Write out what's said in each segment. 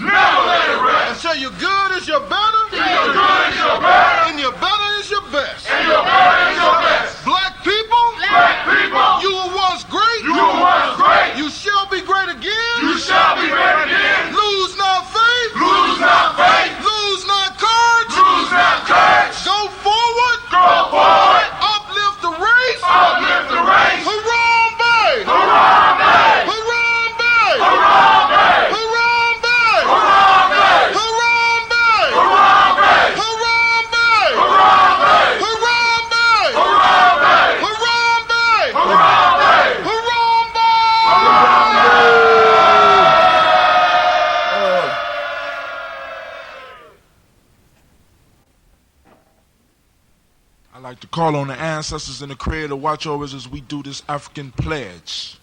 rest. Never let it rest. Until your good is your better. Till your good is your better. And your better is your best. And your better is your best. Black people. Black people. You were once great. You were once great. You shall be great again. You shall be great again. Lose not faith. Lose not faith. Lose not courage. Lose not courage. Go forward. Go forward. Uplift the race. Uplift the race. Harambe. Harambe. Harambe. Harambe. Harambe. Harambe. Harambe. Harambe. Harambe. Harambe. Harambe. Harambe. Harambe. Harambe. I like to call on the ancestors and the Creator to watch over us as we do this African pledge.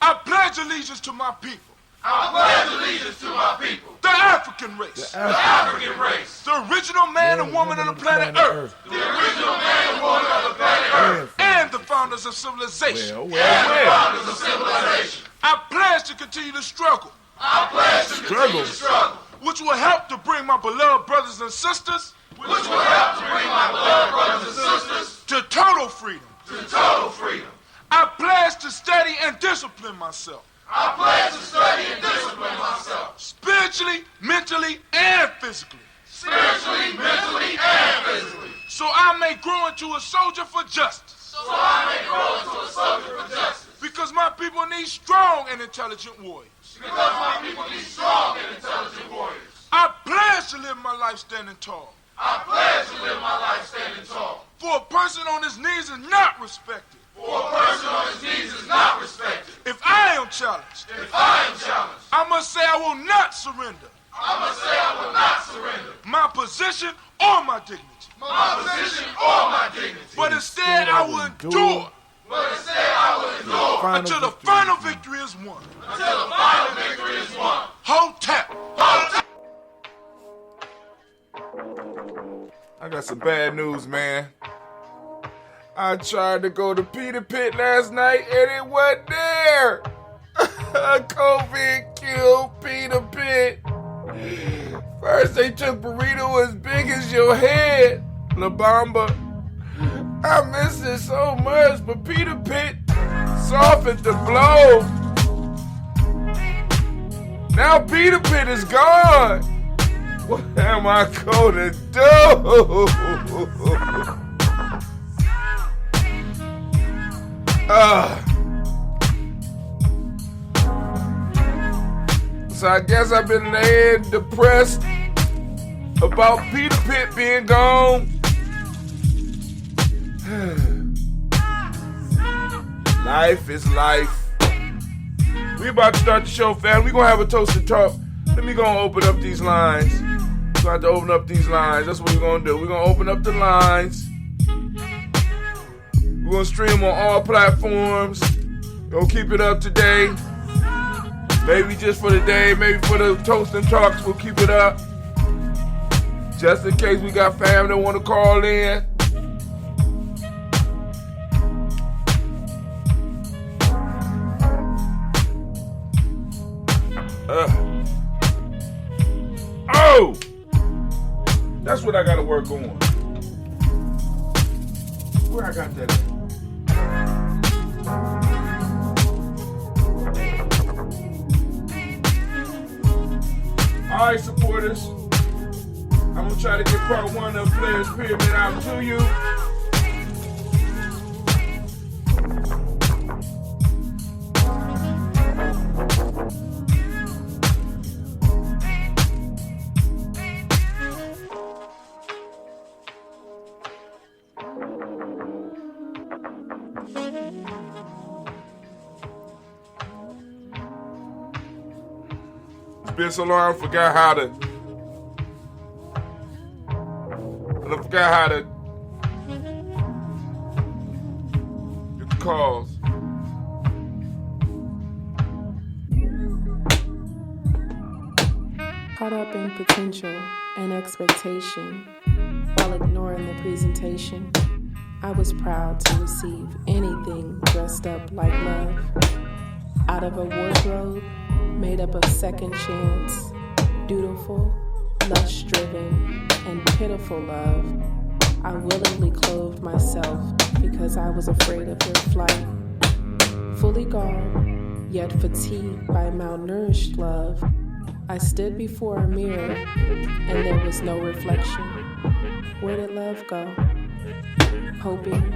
I pledge allegiance to my people. I pledge allegiance to my people. The African race. The African race. The original man and woman of the planet Earth. The original man and woman of the planet Earth. And the founders of civilization. And the founders of civilization. I pledge to continue to struggle. I pledge to continue to struggle. Which will help to bring my beloved brothers and sisters. Which will help to bring my beloved brothers and sisters to total freedom. To total freedom. I pledge to study and discipline myself. I pledge to study and discipline myself. Spiritually, mentally, and physically. Spiritually, mentally, and physically. So I may grow into a soldier for justice. So I may grow into a soldier for justice. Because my people need strong and intelligent warriors. Because my people need strong and intelligent warriors. I pledge to live my life standing tall. I pledge to live my life standing tall. For a person on his knees is not respected. For a person on his knees is not respected. If I am challenged, I must say I will not surrender. I must say I will not surrender. My position or my dignity. My position or my dignity. But instead I will endure. But instead I will endure until the final victory is won. Until the final victory is won. Hotep. Hotep. I got some bad news, man. I tried to go to Peter Pit last night and it wasn't there. COVID killed Peter Pit. First they took burrito as big as your head, La Bamba. I miss it so much, but Peter Pit softened the blow. Now Peter Pit is gone. What am I gonna do? So I guess I've been laying depressed about Peter Pit being gone. Life is life. We about to start the show, fam. We gonna have a toast and talk. Let me go open up these lines. We're going to have to open up these lines. That's what we're going to do. We're going to open up the lines. We're going to stream on all platforms. We're going to keep it up today. Maybe just for the day, maybe for the toast and talks, we'll keep it up. Just in case we got fam that want to call in. Oh! That's what I gotta work on. Where I got that at? Alright, supporters. I'm gonna try to get part one of Players Pyramid out to you. Been so long, I forgot how to get the calls. Caught up in potential and expectation while ignoring the presentation. I was proud to receive anything dressed up like love. Out of a wardrobe made up of second chance, beautiful, lust-driven, and pitiful love, I willingly clothed myself because I was afraid of their flight. Fully garbed, yet fatigued by malnourished love, I stood before a mirror and there was no reflection. Where did love go? Hoping,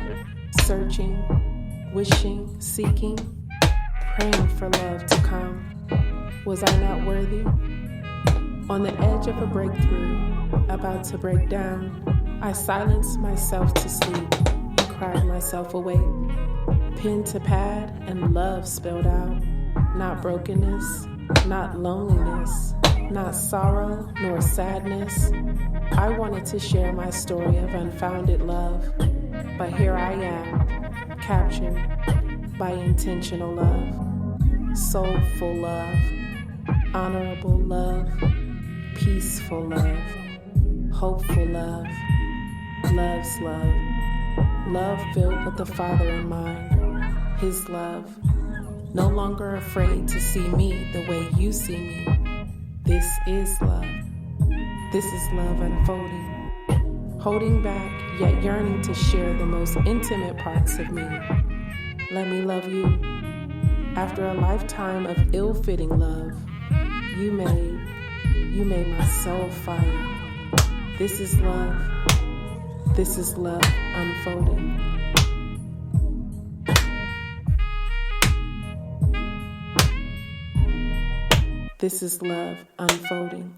searching, wishing, seeking, praying for love to come. Was I not worthy? On the edge of a breakthrough, about to break down, I silenced myself to sleep and cried myself awake. Pen to pad and love spelled out. Not brokenness, not loneliness, not sorrow nor sadness. I wanted to share my story of unfounded love, but here I am, captured by intentional love, soulful love, honorable love, peaceful love, hopeful love, love's love, love filled with the Father in mind, His love, no longer afraid to see me the way you see me. This is love. This is love unfolding, holding back yet yearning to share the most intimate parts of me. Let me love you. After a lifetime of ill-fitting love, you made my soul fire. This is love. This is love unfolding. This is love unfolding.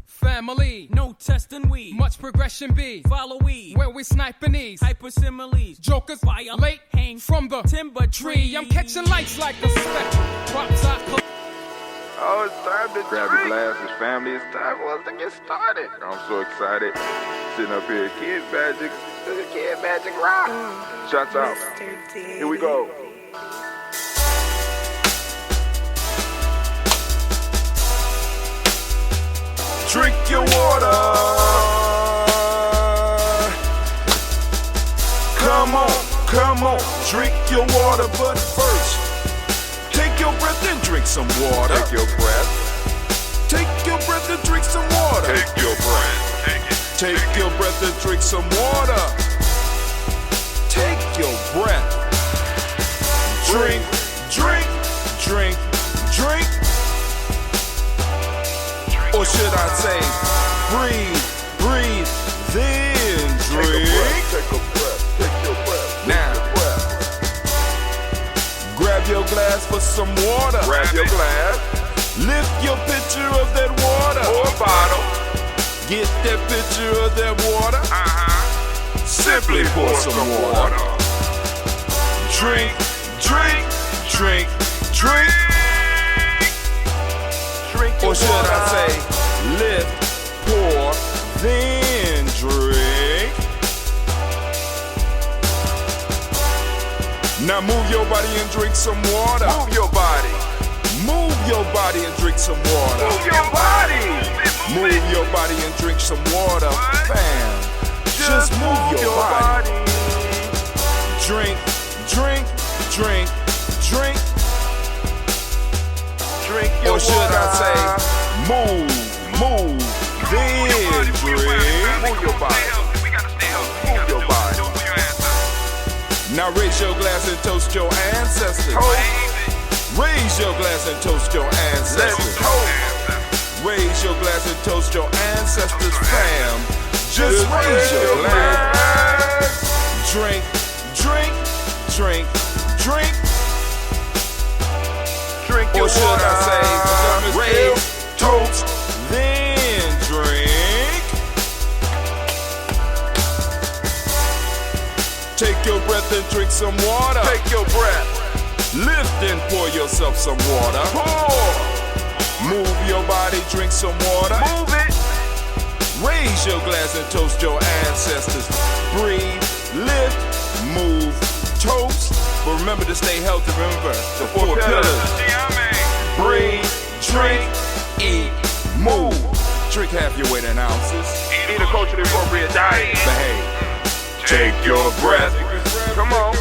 Family, no testing we, much progression be. Follow we, where we sniping these hypersimiles. Jokers violate, hang from the timber tree. I'm catching lights like a speck. Props I Oh, it's time to Grab your glasses, family. It's time for us to get started. I'm so excited. Sitting up here, Kid Magic. Kid Magic Rock. Shots out. Here we go. Drink your water. Come on, drink your water. But first, take your breath and drink some water. Take your breath. Take your breath and drink some water. Take your breath. Take your breath and drink some water. Take your breath. Drink, drink, drink, drink. Or should I say, breathe, breathe, then drink. Take a breath. Take your breath. Now, grab your glass for some water. Grab your glass. Lift your pitcher of that water. Or a bottle. Get that pitcher of that water. Simply pour some water. Drink, drink, drink, drink. Or should I say, lift, pour, then drink. Now move your body and drink some water. Move your body. Move your body and drink some water. Move your body. Move your body and drink some water. Bam. Just move your body. Drink, drink, drink, drink. Drink your or should water. I say, move, then drink. Move your body. Move your body. Now raise your glass and toast your ancestors. Raise your glass and toast your ancestors. Raise your glass and toast your ancestors, fam. Just raise your glass. Drink, drink, drink, drink. Drink your Or should water. I say, raise, toast, then drink. Take your breath and drink some water. Take your breath. Lift and pour yourself some water. Pour. Move your body, drink some water. Move it. Raise your glass and toast your ancestors. Breathe, lift, move, toast. But remember to stay healthy. Remember the four pillars. Gye-Nyame. Breathe, drink, eat, move. Drink half your weight in ounces. Eat a culturally appropriate diet. Behave. Take your breath. Come on.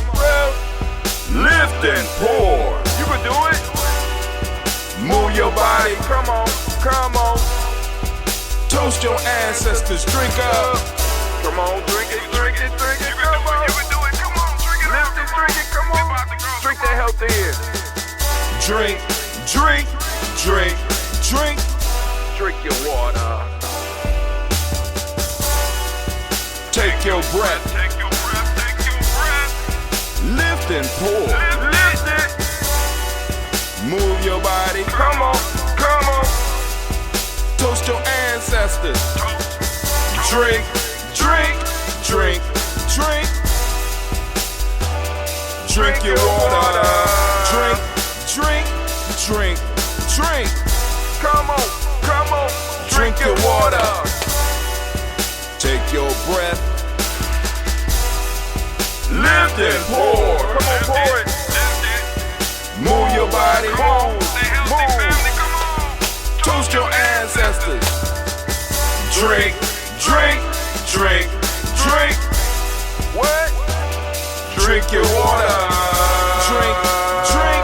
Lift and pour. You can do it. Move your body. Come on. Come on. Toast your ancestors. Drink up. Come on. Drink it. Drink it. Drink it. Come on. You can do it. Come on. Drink it. Lift it. Drink it. Come on. Drink that health in. Drink, drink, drink, drink. Drink your water. Take your breath. Take your breath. Take your breath. Lift and pour. Lift it. Move your body. Come on. Come on. Toast your ancestors. Drink, drink, drink, drink. Drink your water. Drink, drink, drink, drink. Come on. Come on. Drink your water. Take your breath. Lift and pour. Come on. Pour it. Move your body. Move. Stay healthy, Move. family. Come on. Toast your ancestors. Drink, drink, drink, drink. What? Drink your water. Drink, drink,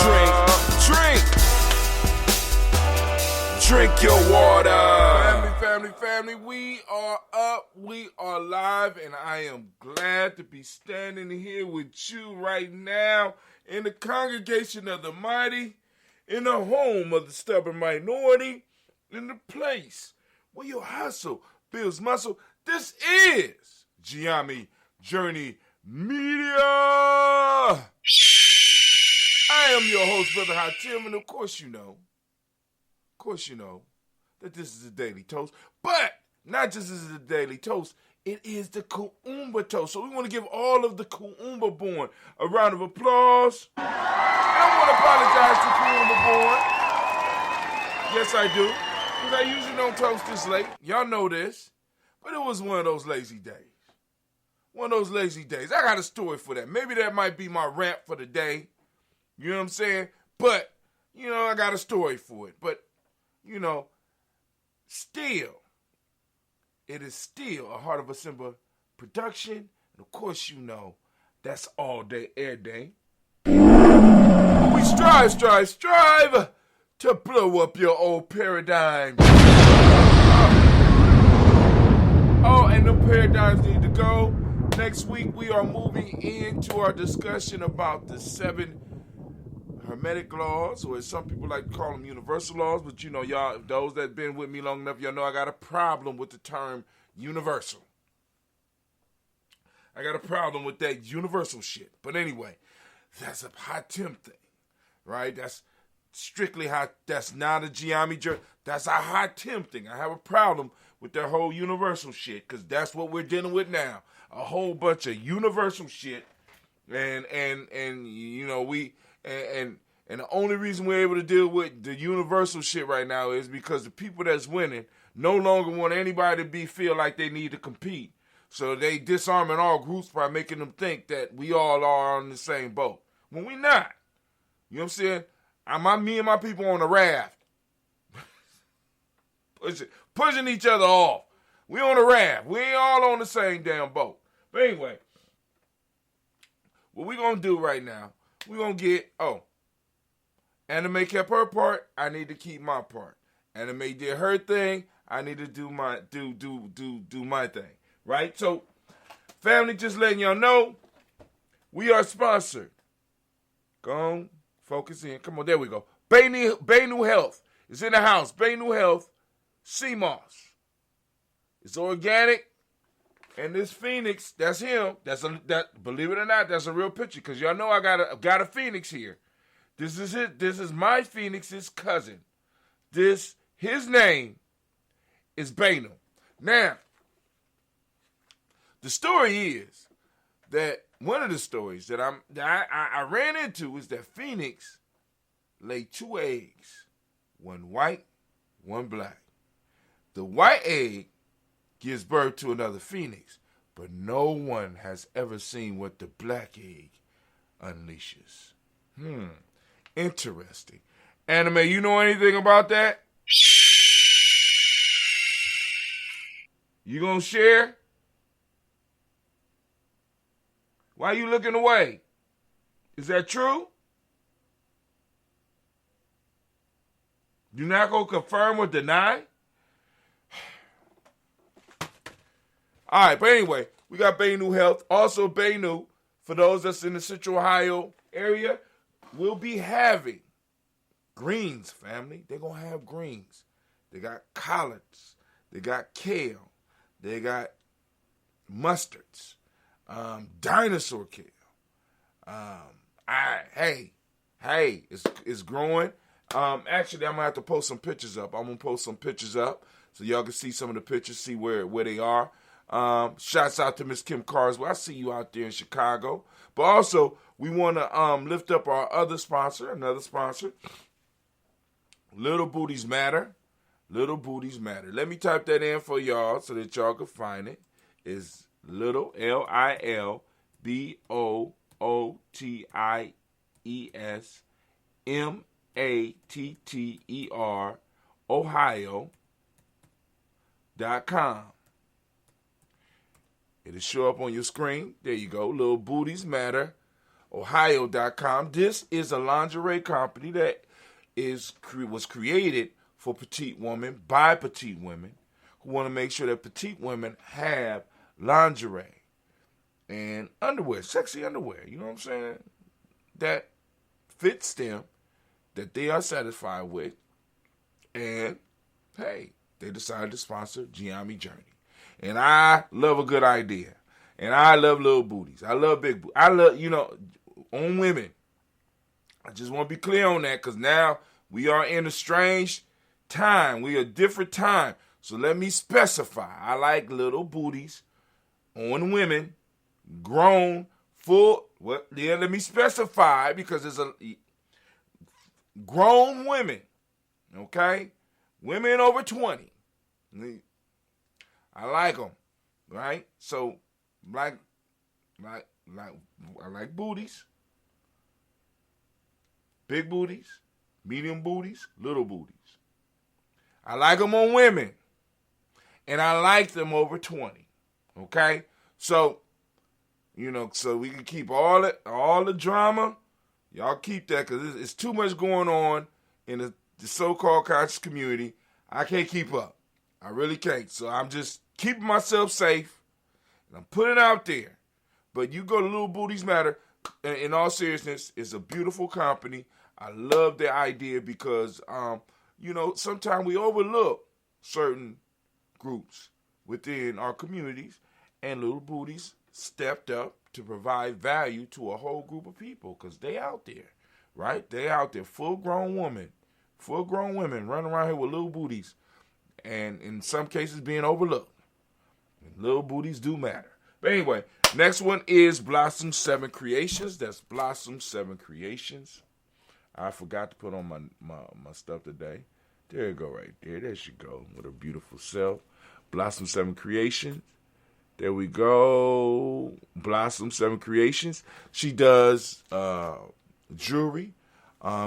drink, drink. Drink your water. Family, we are up, we are live, and I am glad to be standing here with you right now in the congregation of the mighty, in the home of the stubborn minority, in the place where your hustle builds muscle. This is Gye-Nyame Journey Media. I am your host, Brother Hatim, and of course you know that this is a daily toast. But not just is it a daily toast, it is the Kuumba toast. So we want to give all of the Kuumba born a round of applause. And I want to apologize to Kuumba born. Yes, I do. Because I usually don't toast this late. Y'all know this. But it was one of those lazy days. One of those lazy days. I got a story for that. Maybe that might be my rant for the day. You know what I'm saying? But, I got a story for it. But, still, it is still a Heart of a Simba production. And of course, that's all day, air day. We strive to blow up your old paradigm. Oh, and the paradigms need to go. Next week, we are moving into our discussion about the 7 Hermetic laws, or as some people like to call them, universal laws. But y'all, those that been with me long enough, y'all know I got a problem with the term universal. I got a problem with that universal shit. But anyway, that's a hot temp thing, right? That's strictly hot. That's not a Gye-Nyame journey. That's a hot temp thing. I have a problem with that whole universal shit because that's what we're dealing with now. A whole bunch of universal shit, and the only reason we're able to deal with the universal shit right now is because the people that's winning no longer want anybody to feel like they need to compete. So they disarming all groups by making them think that we all are on the same boat. When we not. You know what I'm saying? Me and my people on a raft. Pushing each other off. We on a raft. We ain't all on the same damn boat. But anyway, what we gonna do right now, we gonna get, Anime kept her part, I need to keep my part. Anime did her thing, I need to do my thing. Right? So, family, just letting y'all know, we are sponsored. Go on, focus in. Come on, there we go. Baynu Health is in the house. Baynu Health, CMOS. It's organic, And this phoenix, that's him. Believe it or not, that's a real picture. Because y'all know I got a phoenix here. This is it. This is my phoenix's cousin. His name is Benu. Now, the story is that one of the stories that I ran into is that Phoenix laid 2 eggs, one white, one black. The white egg gives birth to another phoenix, but no one has ever seen what the black egg unleashes. Interesting. Anime, you know anything about that? You gonna share? Why you looking away? Is that true? You not gonna confirm or deny? All right, but anyway, we got Benu Health. Also, Benu, for those that's in the Central Ohio area, will be having greens, family. They're going to have greens. They got collards. They got kale. They got mustards. Dinosaur kale. It's growing. Actually, I'm going to have to post some pictures up. I'm going to post some pictures up so y'all can see some of the pictures, see where they are. Shouts out to Miss Kim Carswell. I see you out there in Chicago. But also, we want to lift up our another sponsor, Little Booties Matter. Little Booties Matter. Let me type that in for y'all so that y'all can find it. It's Little, LILBOOTIES MATTER Ohio.com. It'll show up on your screen. There you go. Little Booties Matter Ohio.com. This is a lingerie company that was created for petite women by petite women who want to make sure that petite women have lingerie and underwear, sexy underwear, you know what I'm saying, that fits them, that they are satisfied with. And, hey, they decided to sponsor Gye-Nyame Journey. And I love a good idea. And I love little booties. I love big booties. I love, on women. I just want to be clear on that because now we are in a strange time. We are a different time. So let me specify. I like little booties on women, grown, full. Well, yeah, let me specify because it's a grown women, okay? Women over 20. I like them, right? So, I like booties, big booties, medium booties, little booties. I like them on women, and I like them over 20, okay? So, so we can keep all the drama. Y'all keep that because it's too much going on in the so-called conscious community. I can't keep up. I really can't. So I'm just keeping myself safe, and I'm putting it out there. But you go to Little Booties Matter, in all seriousness, it's a beautiful company. I love their idea because, sometimes we overlook certain groups within our communities, and Little Booties stepped up to provide value to a whole group of people because they out there, right? They out there, full-grown women running around here with little booties, and in some cases being overlooked. And little booties do matter. But anyway, next one is Blossom 7 Creations. That's Blossom 7 Creations. I forgot to put on my stuff today. There you go right there. There she go with her beautiful self. Blossom 7 Creations. There we go. Blossom 7 Creations. She does jewelry.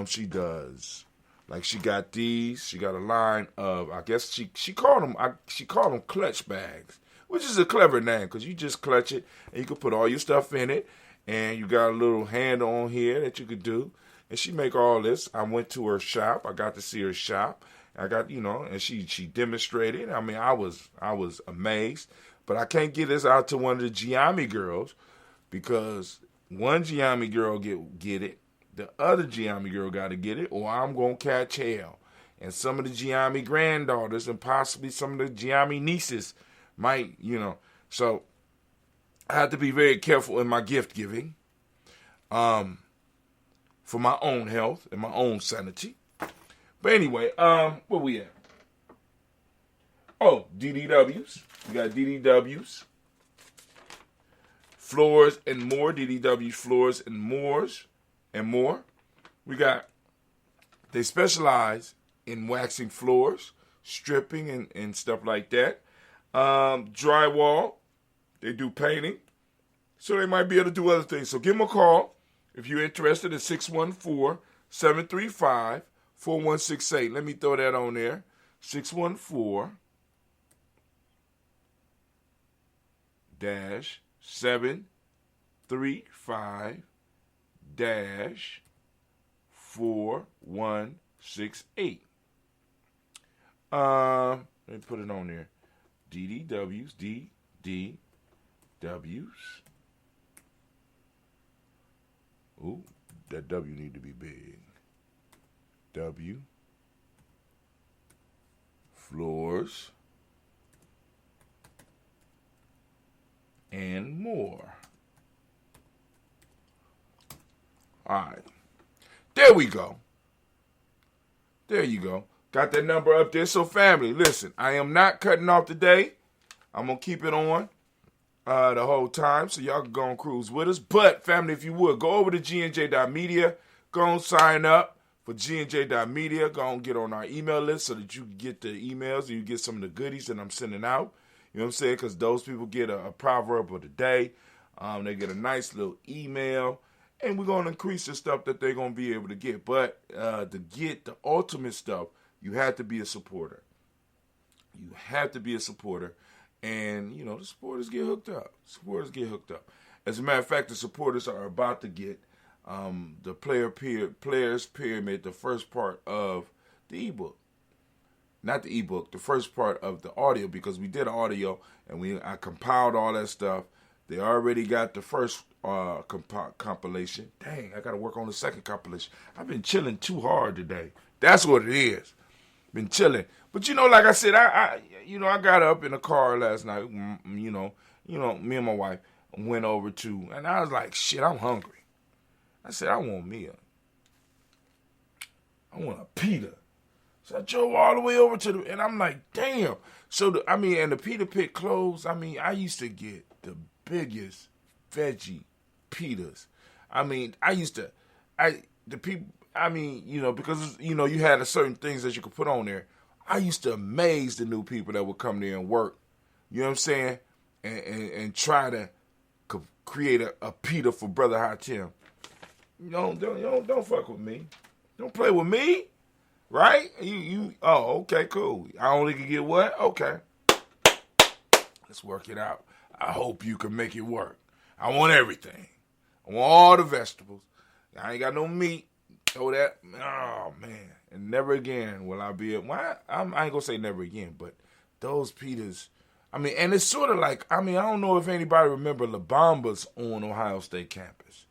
She does, like, she got these. She got a line of, I guess she called them clutch bags, which is a clever name because you just clutch it and you can put all your stuff in it, and you got a little handle on here that you could do. And she make all this. I went to her shop. I got to see her shop. I got, and she demonstrated. I mean, I was amazed. But I can't get this out to one of the Gye-Nyame girls because one Gye-Nyame girl get it, the other Gye-Nyame girl got to get it, or I'm going to catch hell. And some of the Gye-Nyame granddaughters and possibly some of the Gye-Nyame nieces might, So I have to be very careful in my gift giving, for my own health and my own sanity. But anyway, where we at? Oh, DDWs. We got DDWs. Floors and more. DDWs, floors and more. We got, they specialize in waxing floors, stripping and stuff like that. Drywall. They do painting. So they might be able to do other things. So give them a call if you're interested at 614-735-4168. Let me throw that on there. 614-735-4168. Let me put it on there. DDWs, DDWs. Ooh, that W need to be big. W. Floors. And more. All right. There we go. There you go. Got that number up there. So family, listen, I am not cutting off today. I'm going to keep it on the whole time so y'all can go on cruise with us. But family, if you would, go over to gnj.media. Go and sign up for gnj.media. Go and get on our email list so that you can get the emails and you get some of the goodies that I'm sending out. You know what I'm saying? Because those people get a proverb of the day. They get a nice little email. And we're going to increase the stuff that they're going to be able to get. But to get the ultimate stuff, you have to be a supporter. You have to be a supporter. And, you know, the supporters get hooked up. As a matter of fact, the supporters are about to get the Players Pyramid, the first part of the ebook. Not the ebook, the first part of the audio, because we did audio and I compiled all that stuff. They already got the first compilation. Dang, I got to work on the second compilation. I've been chilling too hard today. That's what it is. Been chilling. But, you know, like I said, I got up in the car last night. Me and my wife went over to, and I was like, shit, I'm hungry. I said, I want a pita. So I drove all the way over to and I'm like, damn. So, and the pita pit closed. I used to get the biggest veggie pitas. Because, you had certain things that you could put on there. I used to amaze the new people that would come there and work. You know what I'm saying? And try to create a pita for Brother Hatim. Don't fuck with me. Don't play with me. Right? Okay, cool. I only can get what? Okay. Let's work it out. I hope you can make it work. I want everything. I want all the vegetables. I ain't got no meat. Throw that. Oh, man. And never again will I be I ain't going to say never again, but those pitas, and it's sort of like, I don't know if anybody remember La Bamba's on Ohio State campus.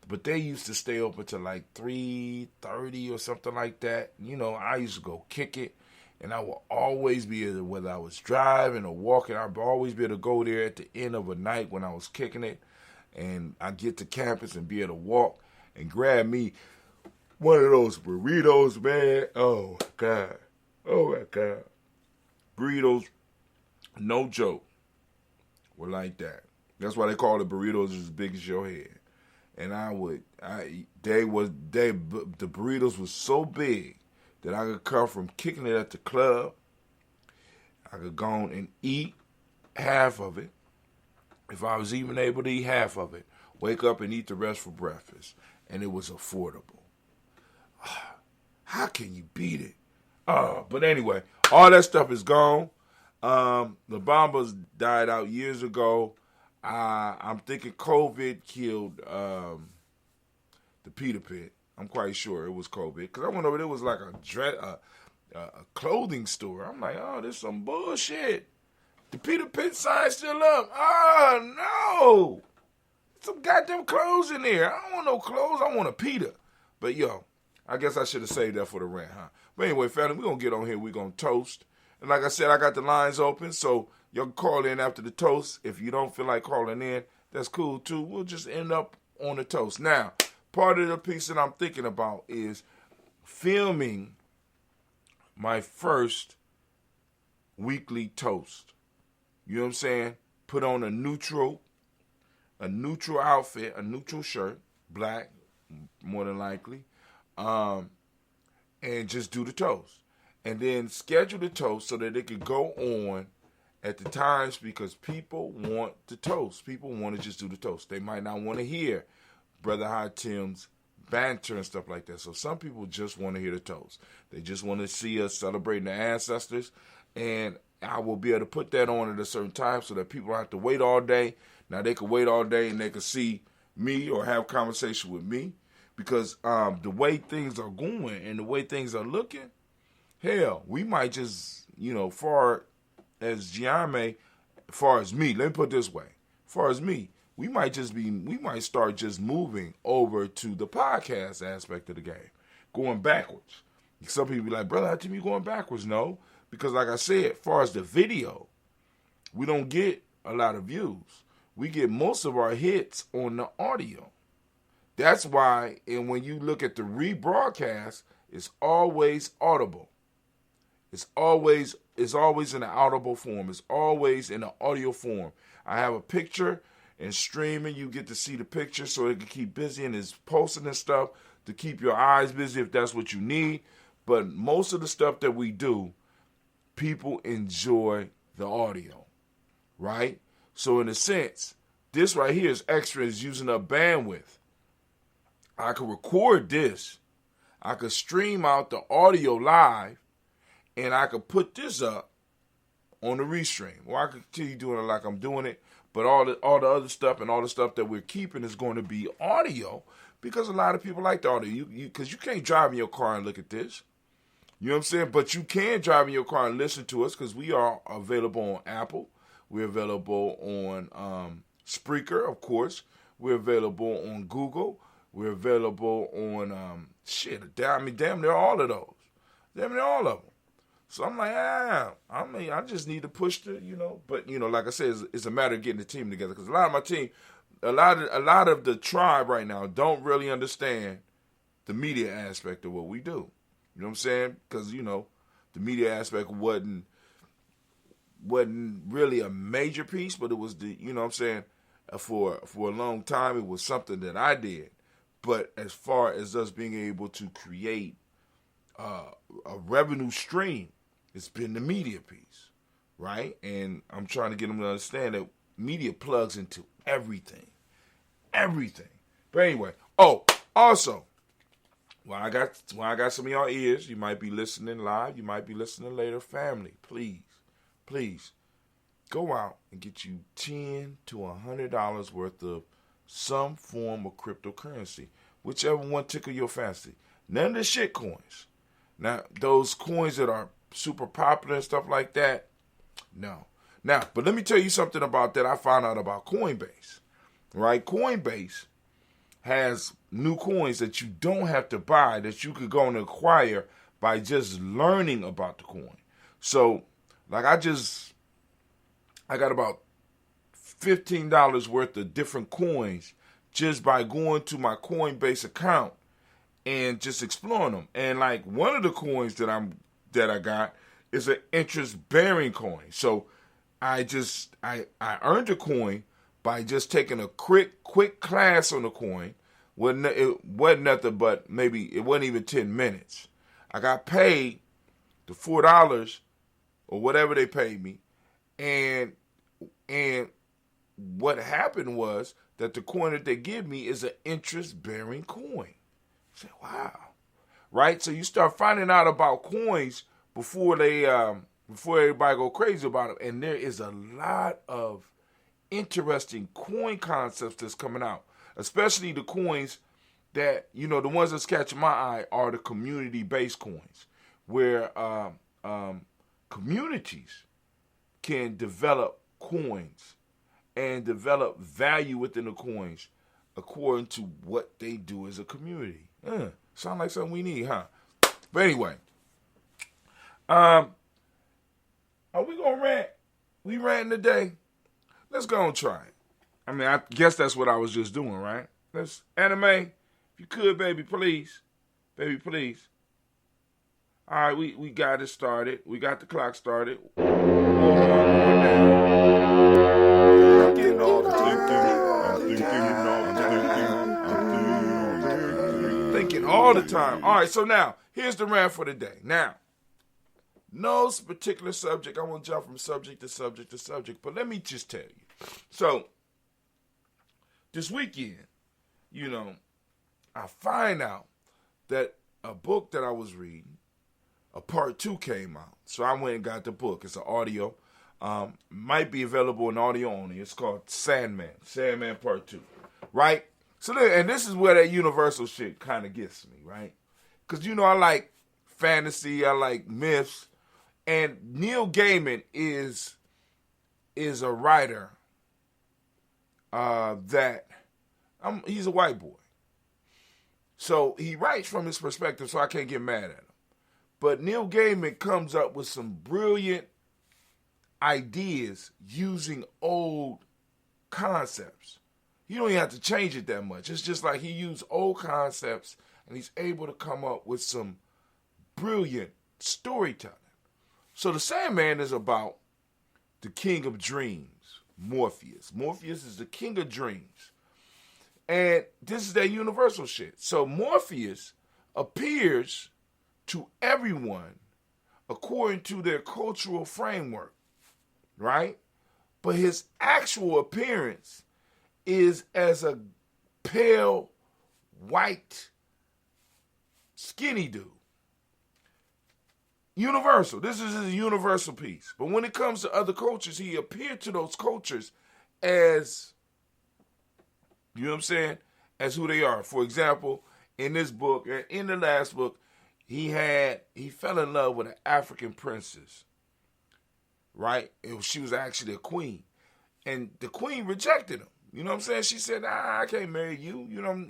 But they used to stay open till like 3:30 or something like that. I used to go kick it. And I would always be able to, whether I was driving or walking, I would always be able to go there at the end of a night when I was kicking it. And I get to campus and be able to walk and grab me one of those burritos, man. Oh, my God. Burritos, no joke, were like that. That's why they call the burritos as big as your head. And the burritos was so big that I could come from kicking it at the club. I could go on and eat half of it, if I was even able to eat half of it. Wake up and eat the rest for breakfast. And it was affordable. How can you beat it? But anyway, all that stuff is gone. The Bombers died out years ago. I'm thinking COVID killed the Pita Pit. I'm quite sure it was COVID. Because I went over there, it was like a clothing store. I'm like, oh, this is some bullshit. The Pita Pit sign still up. Oh, no. Some goddamn clothes in there. I don't want no clothes. I want a pita. But, I guess I should have saved that for the rant, huh? But anyway, family, we're going to get on here. We're going to toast. And like I said, I got the lines open, so y'all can call in after the toast. If you don't feel like calling in, that's cool too. We'll just end up on a toast. Now, part of the piece that I'm thinking about is filming my first weekly toast. You know what I'm saying? Put on a neutral outfit, a neutral shirt, black, more than likely, and just do the toast. And then schedule the toast so that it could go on at the times, because people want the toast. People want to just do the toast. They might not want to hear Brother High Tim's banter and stuff like that. So some people just want to hear the toast. They just want to see us celebrating the ancestors. And I will be able to put that on at a certain time so that people don't have to wait all day. Now they can wait all day and they can see me or have conversation with me. Because the way things are going and the way things are looking, hell, we might just, far as Gye-Nyame, far as me, let me put it this way, far as me, we might start just moving over to the podcast aspect of the game, going backwards. Some people be like, brother, how come you going backwards? No, because like I said, far as the video, we don't get a lot of views. We get most of our hits on the audio. That's why, and when you look at the rebroadcast, it's always audible. It's always in an audible form. It's always in an audio form. I have a picture, and streaming, you get to see the picture so it can keep busy, and it's posting and stuff to keep your eyes busy if that's what you need. But most of the stuff that we do, people enjoy the audio, right? So in a sense, this right here is extra, is using up bandwidth. I could record this. I could stream out the audio live, and I could put this up on the restream. Or I could continue doing it like I'm doing it, but all the other stuff and all the stuff that we're keeping is going to be audio, because a lot of people like the audio. Because you can't drive in your car and look at this. You know what I'm saying? But you can drive in your car and listen to us, because we are available on Apple. We're available on Spreaker, of course. We're available on Google. We're available on damn near all of those. Damn near all of them. So I'm like, I just need to push but like I said, it's a matter of getting the team together, because a lot of my team, a lot of the tribe right now don't really understand the media aspect of what we do. You know what I'm saying? Because the media aspect wasn't really a major piece, but it was for a long time it was something that I did. But as far as us being able to create a revenue stream, it's been the media piece, right? And I'm trying to get them to understand that media plugs into everything. But anyway, also, while I got some of y'all ears, you might be listening live, you might be listening later. Family, please, go out and get you $10 to $100 worth of some form of cryptocurrency, whichever one tickle your fancy. None of the shit coins. Now, those coins that are super popular and stuff like that, no. Now, but let me tell you something about that I found out about Coinbase, right? Coinbase has new coins that you don't have to buy, that you could go and acquire by just learning about the coin. So, like I got about $15 worth of different coins just by going to my Coinbase account and just exploring them. And like one of the coins that I got is an interest-bearing coin. So I earned a coin by just taking a quick class on the coin. It wasn't nothing but it wasn't even 10 minutes. I got paid the $4 or whatever they paid me, and what happened was that the coin that they give me is an interest-bearing coin. I said, wow, right? So you start finding out about coins before everybody go crazy about them, and there is a lot of interesting coin concepts that's coming out, especially the coins that the ones that's catching my eye are the community-based coins, where communities can develop coins and develop value within the coins according to what they do as a community. Sound like something we need, huh? But anyway, are we gonna rant? We ranting today? Let's go and try it. I mean, I guess that's what I was just doing, right? Let's anime. If you could, baby, please. Baby, please. All right, we got it started. We got the clock started. Thinking all the time. All right, so now, here's the rant for the day. Now, no particular subject. I want to jump from subject to subject to subject, but let me just tell you. So, this weekend, I find out that a book that I was reading, a part 2 came out. So I went and got the book. It's an audio. Might be available in audio only. It's called Sandman. Sandman Part 2. Right? So and this is where that universal shit kind of gets me, right? Because, I like fantasy. I like myths. And Neil Gaiman is a writer he's a white boy. So he writes from his perspective, so I can't get mad at him. But Neil Gaiman comes up with some brilliant ideas using old concepts. You don't even have to change it that much. It's just like he used old concepts and he's able to come up with some brilliant storytelling. So the Sandman is about the king of dreams, Morpheus. Morpheus is the king of dreams. And this is that universal shit. So Morpheus appears to everyone according to their cultural framework, right? But his actual appearance is as a pale, white, skinny dude. Universal. This is a universal piece. But when it comes to other cultures, he appeared to those cultures as, you know what I'm saying, as who they are. For example, in this book, in the last book, he fell in love with an African princess, right? She was actually a queen. And the queen rejected him. You know what I'm saying? She said, I can't marry you. You don't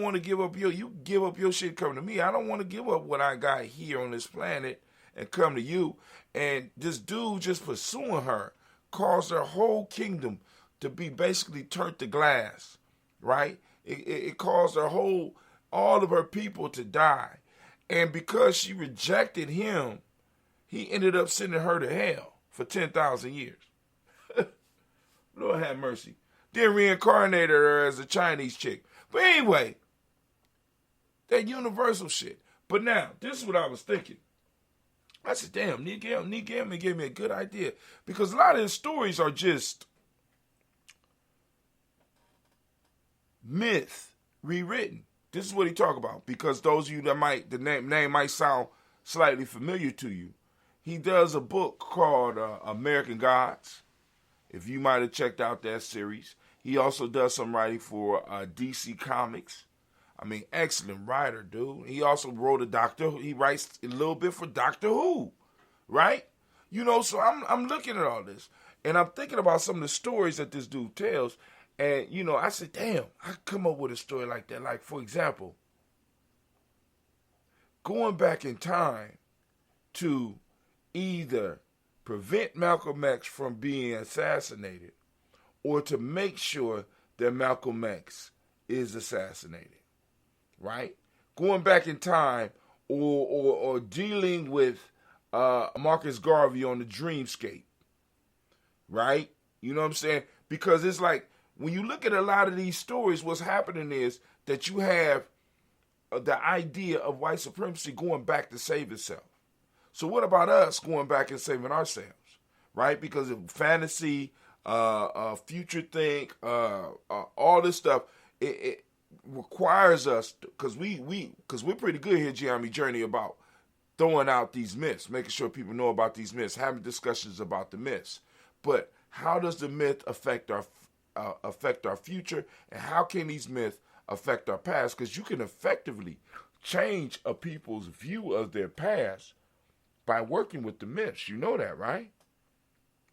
want to give up you give up your shit, come to me. I don't want to give up what I got here on this planet and come to you. And this dude just pursuing her caused her whole kingdom to be basically turned to glass, right? It caused all of her people to die. And because she rejected him, he ended up sending her to hell for 10,000 years. Lord have mercy. Then reincarnated her as a Chinese chick. But anyway, that universal shit. But now, this is what I was thinking. I said, damn, Neil Gaiman gave me a good idea. Because a lot of his stories are just myth rewritten. This is what he talk about. Because those of you that the name might sound slightly familiar to you. He does a book called American Gods. If you might have checked out that series. He also does some writing for DC Comics. I mean, excellent writer, dude. He also wrote he writes a little bit for Doctor Who, right? So I'm looking at all this, and I'm thinking about some of the stories that this dude tells, and, I said, damn, I could come up with a story like that. Like, for example, going back in time to either prevent Malcolm X from being assassinated or to make sure that Malcolm X is assassinated, right? Going back in time or dealing with Marcus Garvey on the Dreamscape, right? You know what I'm saying? Because it's like, when you look at a lot of these stories, what's happening is that you have the idea of white supremacy going back to save itself. So what about us going back and saving ourselves, right? Because of fantasy, future think, all this stuff, it requires us, because we're pretty good here, Gye-Nyame Journey, about throwing out these myths, making sure people know about these myths, having discussions about the myths. But how does the myth affect our future, and how can these myths affect our past? Because you can effectively change a people's view of their past by working with the myths. You know that, right?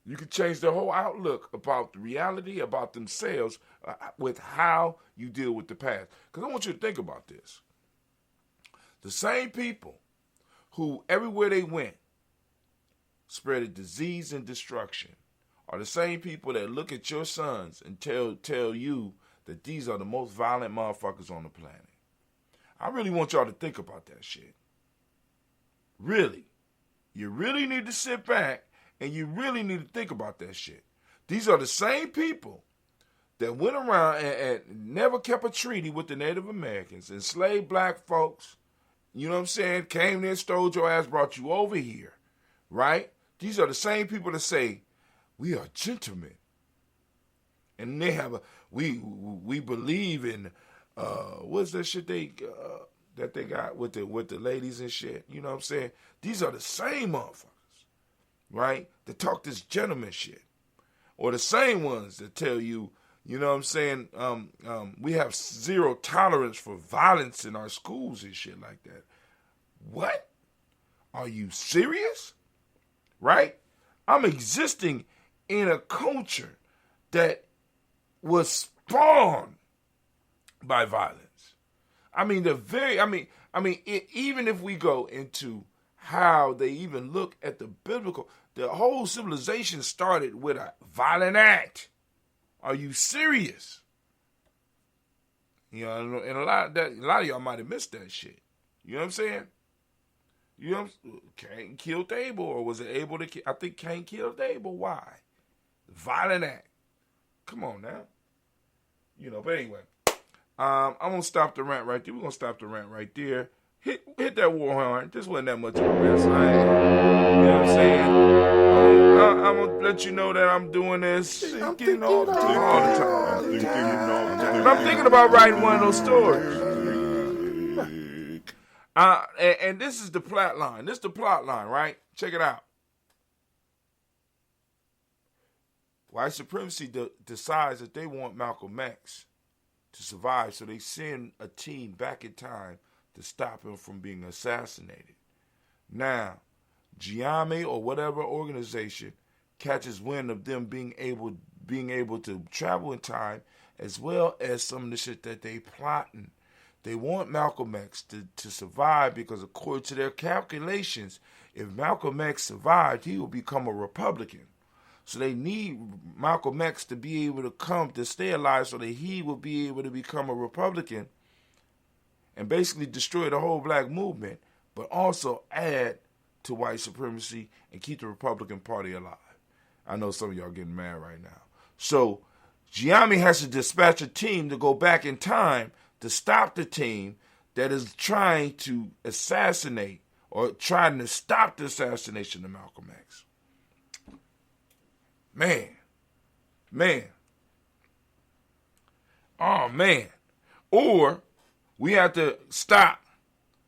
You can change their whole outlook about the reality, about themselves, with how you deal with the past. Because I want you to think about this. The same people who, everywhere they went, spread disease and destruction, are the same people that look at your sons and tell you that these are the most violent motherfuckers on the planet. I really want y'all to think about that shit. Really. You really need to sit back and you really need to think about that shit. These are the same people that went around and never kept a treaty with the Native Americans, enslaved black folks, you know what I'm saying, came there, stole your ass, brought you over here, right? These are the same people that say, we are gentlemen. And they have we believe in, what's that shit that they got with the ladies and shit, you know what I'm saying? These are the same motherfuckers, right, that talk this gentleman shit. Or the same ones that tell you, you know what I'm saying, we have zero tolerance for violence in our schools and shit like that. What? Are you serious? Right? I'm existing in a culture that was spawned by violence. I mean, even if we go into how they even look at the biblical, the whole civilization started with a violent act. Are you serious? You know, and a lot of y'all might have missed that shit. You know what I'm saying? You know, Cain killed Abel, or was it Abel to kill? I think Cain killed Abel. Why? Violent act. Come on now. You know, but anyway, I'm gonna stop the rant right there. We're gonna stop the rant right there. Hit that war horn. This wasn't that much of a mess. You know what I'm saying? I'm gonna let you know that I'm doing this. I'm getting all the time. And I'm thinking about writing one of those stories. And this is the plot line. This is the plot line, right? Check it out. White supremacy decides that they want Malcolm X to survive, so they send a team back in time to stop him from being assassinated. Now, Gye-Nyame or whatever organization catches wind of them being able to travel in time, as well as some of the shit that they plotting. They want Malcolm X to survive because, according to their calculations, if Malcolm X survived, he will become a Republican. So they need Malcolm X to be able to come to stay alive so that he will be able to become a Republican and basically destroy the whole black movement, but also add to white supremacy and keep the Republican Party alive. I know some of y'all getting mad right now. So Gye-Nyame has to dispatch a team to go back in time to stop the team that is trying to assassinate or trying to stop the assassination of Malcolm X. Man. Oh, man. Or we have to stop.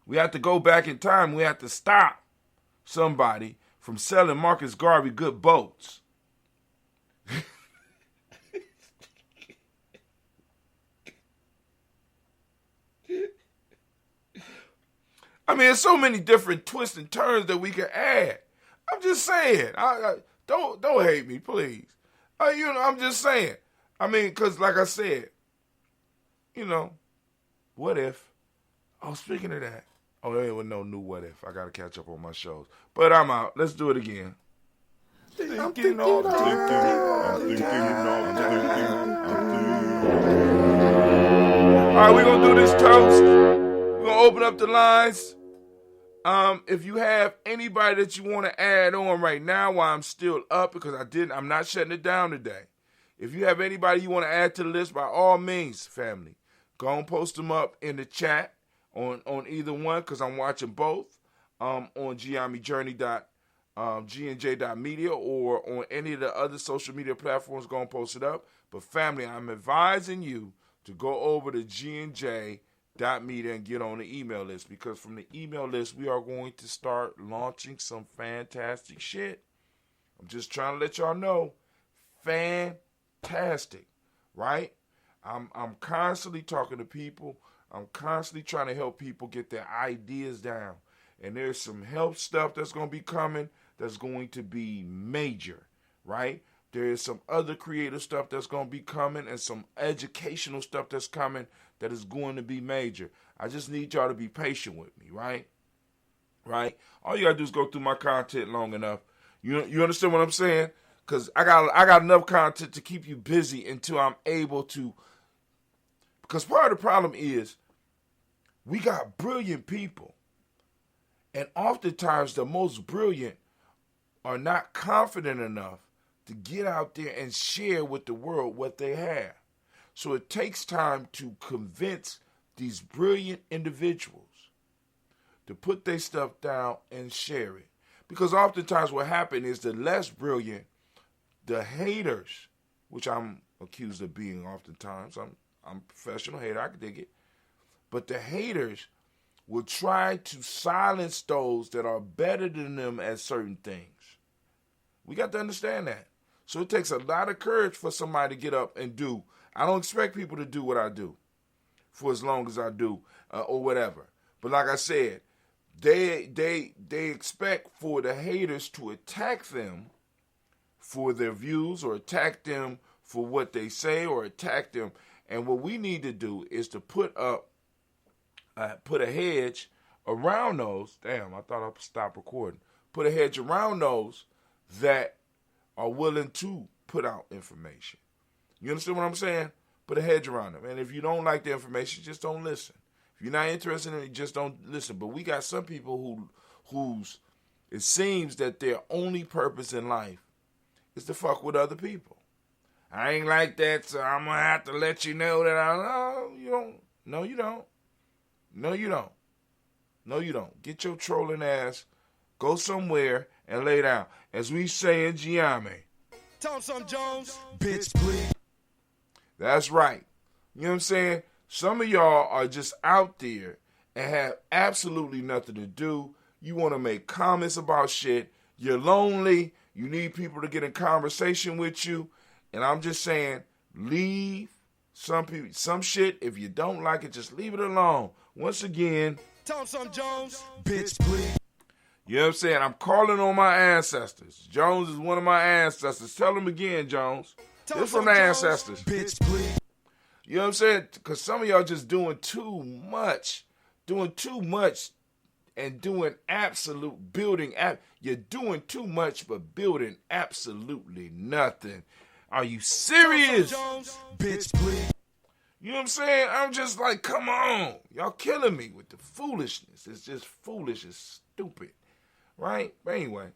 We have to go back in time. We have to stop somebody from selling Marcus Garvey good boats. I mean, there's so many different twists and turns that we can add. I'm just saying. Don't hate me, please. I'm just saying. I mean, because like I said, what if? Oh, speaking of that. Oh, there was no new what if. I got to catch up on my shows. But I'm out. Let's do it again. All right, we're going to do this toast. We're going to open up the lines. If you have anybody that you want to add on right now while I'm still up, because I'm not shutting it down today. If you have anybody you want to add to the list, by all means, family, go and post them up in the chat on either one, because I'm watching both, on GNJ.media or on any of the other social media platforms. Go and post it up. But family, I'm advising you to go over to GNJ.media and get on the email list, because from the email list we are going to start launching some fantastic shit. I'm just trying to let y'all know, fantastic, right? I'm constantly talking to people. I'm constantly trying to help people get their ideas down, and there's some help stuff that's going to be coming that's going to be major, right? There is some other creative stuff that's going to be coming, and some educational stuff that's coming that is going to be major. I just need y'all to be patient with me, right? Right? All you got to do is go through my content long enough. You understand what I'm saying? Because I got enough content to keep you busy until I'm able to. Because part of the problem is we got brilliant people. And oftentimes the most brilliant are not confident enough to get out there and share with the world what they have. So it takes time to convince these brilliant individuals to put their stuff down and share it. Because oftentimes what happens is the less brilliant, the haters, which I'm accused of being oftentimes, I'm a professional hater, I can dig it. But the haters will try to silence those that are better than them at certain things. We got to understand that. So it takes a lot of courage for somebody to get up and do. I don't expect people to do what I do for as long as I do or whatever. But like I said, they expect for the haters to attack them for their views or attack them for what they say or attack them. And what we need to do is to put a hedge around those. Damn, I thought I'd stop recording. Put a hedge around those that are willing to put out information. You understand what I'm saying? Put a hedge around them. And if you don't like the information, just don't listen. If you're not interested in it, just don't listen. But we got some people whose it seems that their only purpose in life is to fuck with other people. I ain't like that, so I'm going to have to let you know that you don't. No, you don't. No, you don't. No, you don't. Get your trolling ass, go somewhere, and lay down. As we say in Gye-Nyame. Tell him something, Jones. Bitch, please. That's right. You know what I'm saying? Some of y'all are just out there and have absolutely nothing to do. You want to make comments about shit. You're lonely. You need people to get in conversation with you. And I'm just saying, leave some people, some shit. If you don't like it, just leave it alone. Once again, tell him something, Jones. Bitch, please. You know what I'm saying? I'm calling on my ancestors. Jones is one of my ancestors. Tell them again, Jones. This from the ancestors. Bitch, please. You know what I'm saying? Because some of y'all just doing too much and doing absolute building. You're doing too much but building absolutely nothing. Are you serious? Bitch, please. You know what I'm saying? I'm just like, come on. Y'all killing me with the foolishness. It's just foolish. It's stupid. Right? But anyway,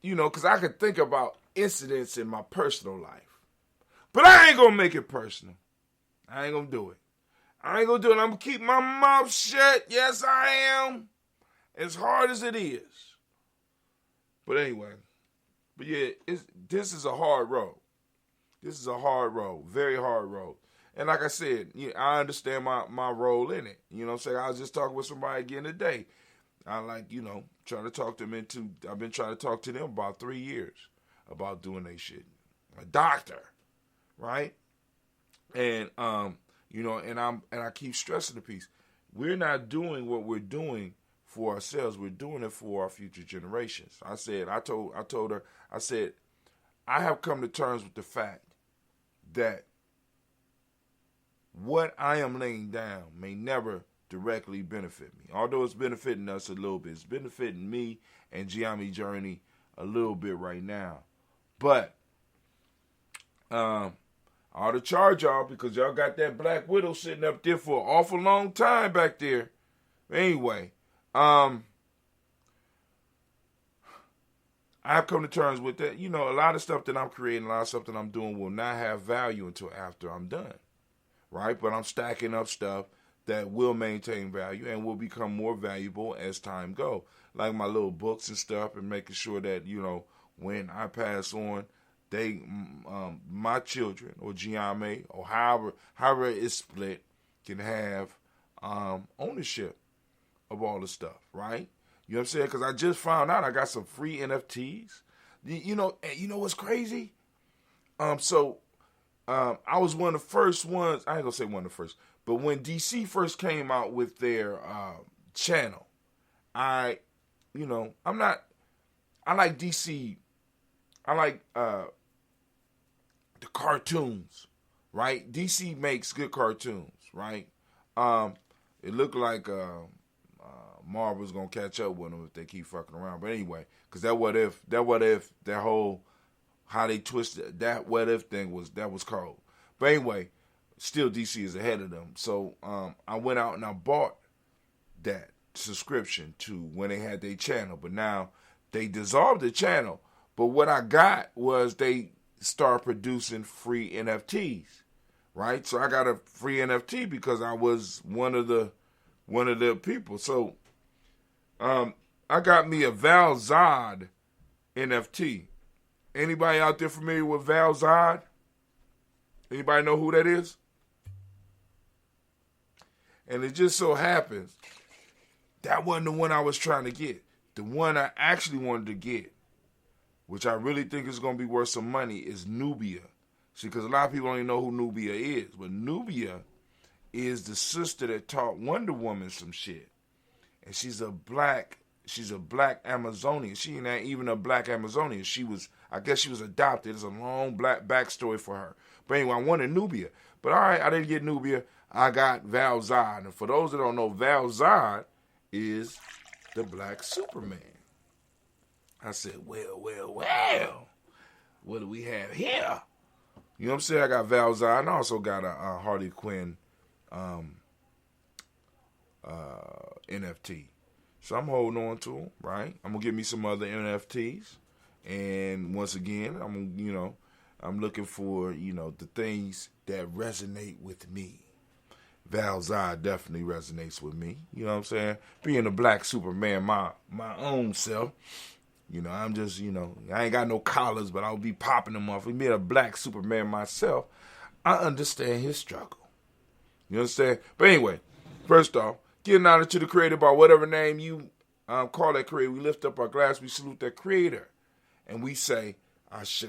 because I could think about incidents in my personal life. But I ain't going to make it personal. I ain't going to do it. I'm going to keep my mouth shut. Yes, I am. As hard as it is. But anyway. But yeah, this is a hard road. This is a hard road. Very hard road. And like I said, I understand my role in it. You know what I'm saying? I was just talking with somebody again today. I trying to talk them I've been trying to talk to them about 3 years about doing their shit. A doctor. Right? And, and I keep stressing the piece. We're not doing what we're doing for ourselves. We're doing it for our future generations. I told her, I said, I have come to terms with the fact that what I am laying down may never directly benefit me. Although it's benefiting us a little bit. It's benefiting me and Gye-Nyame Journey a little bit right now. But, I ought to charge y'all because y'all got that Black Widow sitting up there for an awful long time back there. Anyway, I've come to terms with that. A lot of stuff that I'm creating, a lot of stuff that I'm doing will not have value until after I'm done. Right? But I'm stacking up stuff that will maintain value and will become more valuable as time goes. Like my little books and stuff and making sure that, when I pass on, they, my children or Gye-Nyame or however it's split can have ownership of all the stuff, right? You know what I'm saying? Because I just found out I got some free NFTs. You know what's crazy? I was one of the first ones. I ain't gonna say one of the first, but when DC first came out with their channel, I like DC. I like the cartoons, right? DC makes good cartoons, right? It looked like Marvel's gonna catch up with them if they keep fucking around. But anyway, because that whole how they twisted that what if thing was cold. But anyway, still DC is ahead of them. So I went out and I bought that subscription to when they had their channel. But now they dissolved the channel. But what I got was they start producing free NFTs, right? So I got a free NFT because I was one of the people. So I got me a Val Zod NFT. Anybody out there familiar with Val Zod? Anybody know who that is? And it just so happens that wasn't the one I was trying to get. The one I actually wanted to get, which I really think is going to be worth some money, is Nubia. See, because a lot of people don't even know who Nubia is. But Nubia is the sister that taught Wonder Woman some shit. And she's a black Amazonian. She ain't even a black Amazonian. I guess she was adopted. There's a long black backstory for her. But anyway, I wanted Nubia. But all right, I didn't get Nubia. I got Val Zod. And for those that don't know, Val Zod is the Black Superman. I said, well, what do we have here? You know what I'm saying? I got Val Zod, and I also got a Harley Quinn NFT. So I'm holding on to them, right? I'm going to get me some other NFTs. And once again, I'm looking for, the things that resonate with me. Val Zod definitely resonates with me. You know what I'm saying? Being a Black Superman, my own self. I'm just, I ain't got no collars, but I'll be popping them off. Being a Black Superman myself, I understand his struggle. You understand? But anyway, first off, giving honor to the Creator by whatever name you call that Creator. We lift up our glass, we salute that Creator, and we say, Ashe.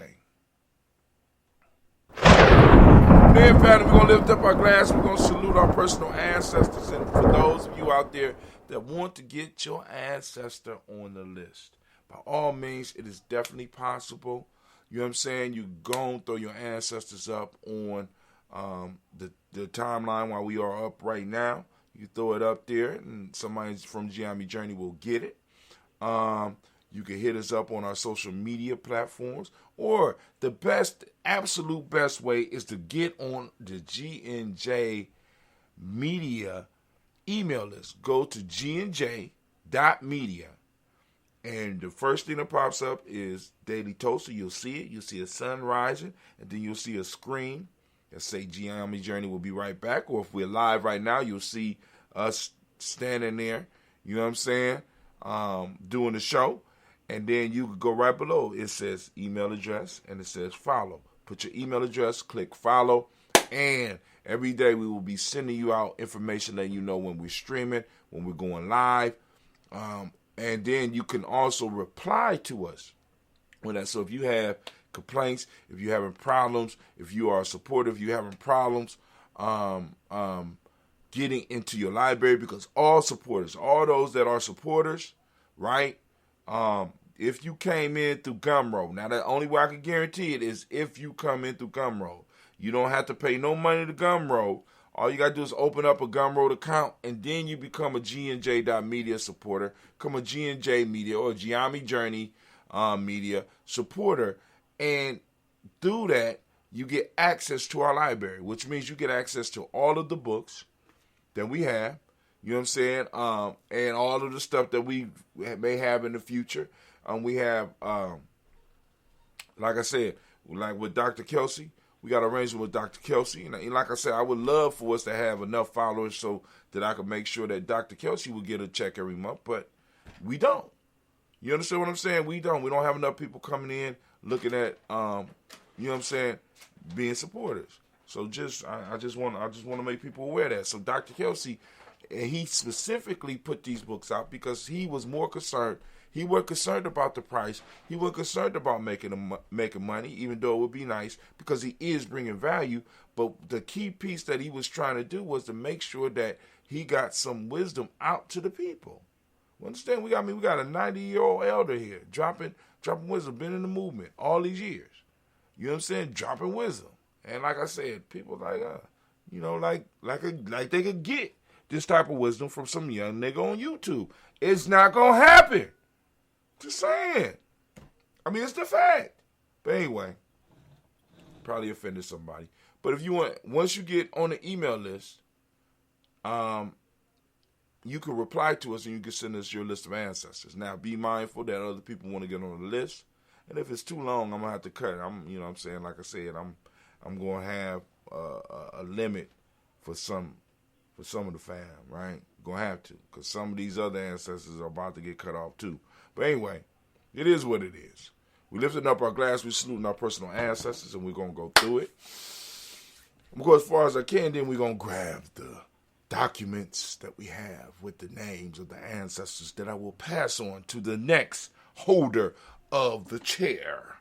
Then, family, we're going to lift up our glass. We're going to salute our personal ancestors. And for those of you out there that want to get your ancestor on the list, by all means, it is definitely possible. You know what I'm saying? You go and throw your ancestors up on the timeline while we are up right now. You throw it up there, and somebody from Gye-Nyame Journey will get it. You can hit us up on our social media platforms. Or the absolute best way is to get on the G&J Media email list. Go to gnj.media. And the first thing that pops up is Daily Toaster. You'll see it. You'll see a sun rising. And then you'll see a screen that say Gye-Nyame Journey will be right back. Or if we're live right now, you'll see us standing there. You know what I'm saying? Doing the show. And then you can go right below. It says email address and it says follow. Put your email address, click follow. And every day we will be sending you out information letting you know when we're streaming, when we're going live. And then you can also reply to us on that. So if you have complaints, if you're having problems, if you are supportive, you're having problems getting into your library, because all supporters, all those that are supporters, right? If you came in through Gumroad, now the only way I can guarantee it is if you come in through Gumroad. You don't have to pay no money to Gumroad. All you got to do is open up a Gumroad account, and then you become a G&J.media supporter, become a G&J Media or Gye-Nyame Journey Media supporter. And through that, you get access to our library, which means you get access to all of the books that we have, you know what I'm saying, and all of the stuff that we may have in the future. We have, like I said, like with Dr. Kelsey, we got an arrangement with Dr. Kelsey. And like I said, I would love for us to have enough followers so that I could make sure that Dr. Kelsey will get a check every month, but we don't. You understand what I'm saying? We don't. We don't have enough people coming in looking at, you know what I'm saying, being supporters. So I just want to make people aware of that. So Dr. Kelsey, and he specifically put these books out because he was more concerned. He wasn't concerned about the price. He wasn't concerned about making money, even though it would be nice, because he is bringing value. But the key piece that he was trying to do was to make sure that he got some wisdom out to the people. You understand? We got a 90-year-old elder here dropping wisdom, been in the movement all these years. You know what I'm saying? Dropping wisdom. And like I said, people like they could get this type of wisdom from some young nigga on YouTube. It's not going to happen. Just saying. I mean, it's the fact. But anyway, probably offended somebody. But if you want, once you get on the email list, you can reply to us and you can send us your list of ancestors. Now, be mindful that other people want to get on the list. And if it's too long, I'm going to have to cut it. You know what I'm saying? Like I said, I'm going to have a limit for some of the fam, right? Going to have to, because some of these other ancestors are about to get cut off too. But anyway, it is what it is. We lifting up our glass, we saluting our personal ancestors, and we're going to go through it. I'm going to go as far as I can, then we're going to grab the documents that we have with the names of the ancestors that I will pass on to the next holder of the chair.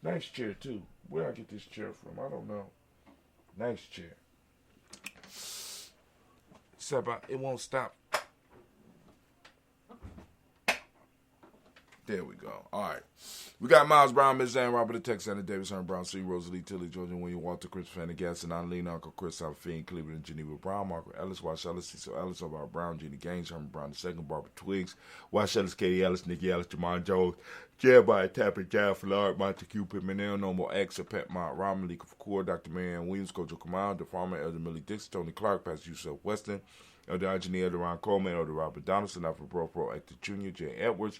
Nice chair, too. Where did I get this chair from? I don't know. Nice chair. Except it won't stop. There we go. All right. We got Miles Brown, Miss Ann, Robert the Tex, Anna Davis, Herman Brown, C. Rosalie, Tilly, Georgia, William, Walter, Chris, Fanny, Gaston, Annalena, Uncle Chris, Alphine, Cleveland, Geneva Brown, Margaret Ellis, Wash Ellis, Cecil Ellis, Over Brown, Jeannie Gaines, Herman Brown II, Barbara Twiggs, Wash Ellis, Katie Ellis, Nikki Ellis, Jamon Jones, Jeremiah Tapper, Jaff, Lard, Montague, Pimenel, No More X, Pet Mont, Ron, Malika Fakour, Dr. Marianne Williams, Kojo Kamal, The Farmer, Elder Millie Dixon, Tony Clark, Pastor Yusuf Weston, Elder Anthony, Elder Ron Coleman, Elder Robert Donaldson, Alfred Pro, Hector Jr., Jay Edwards,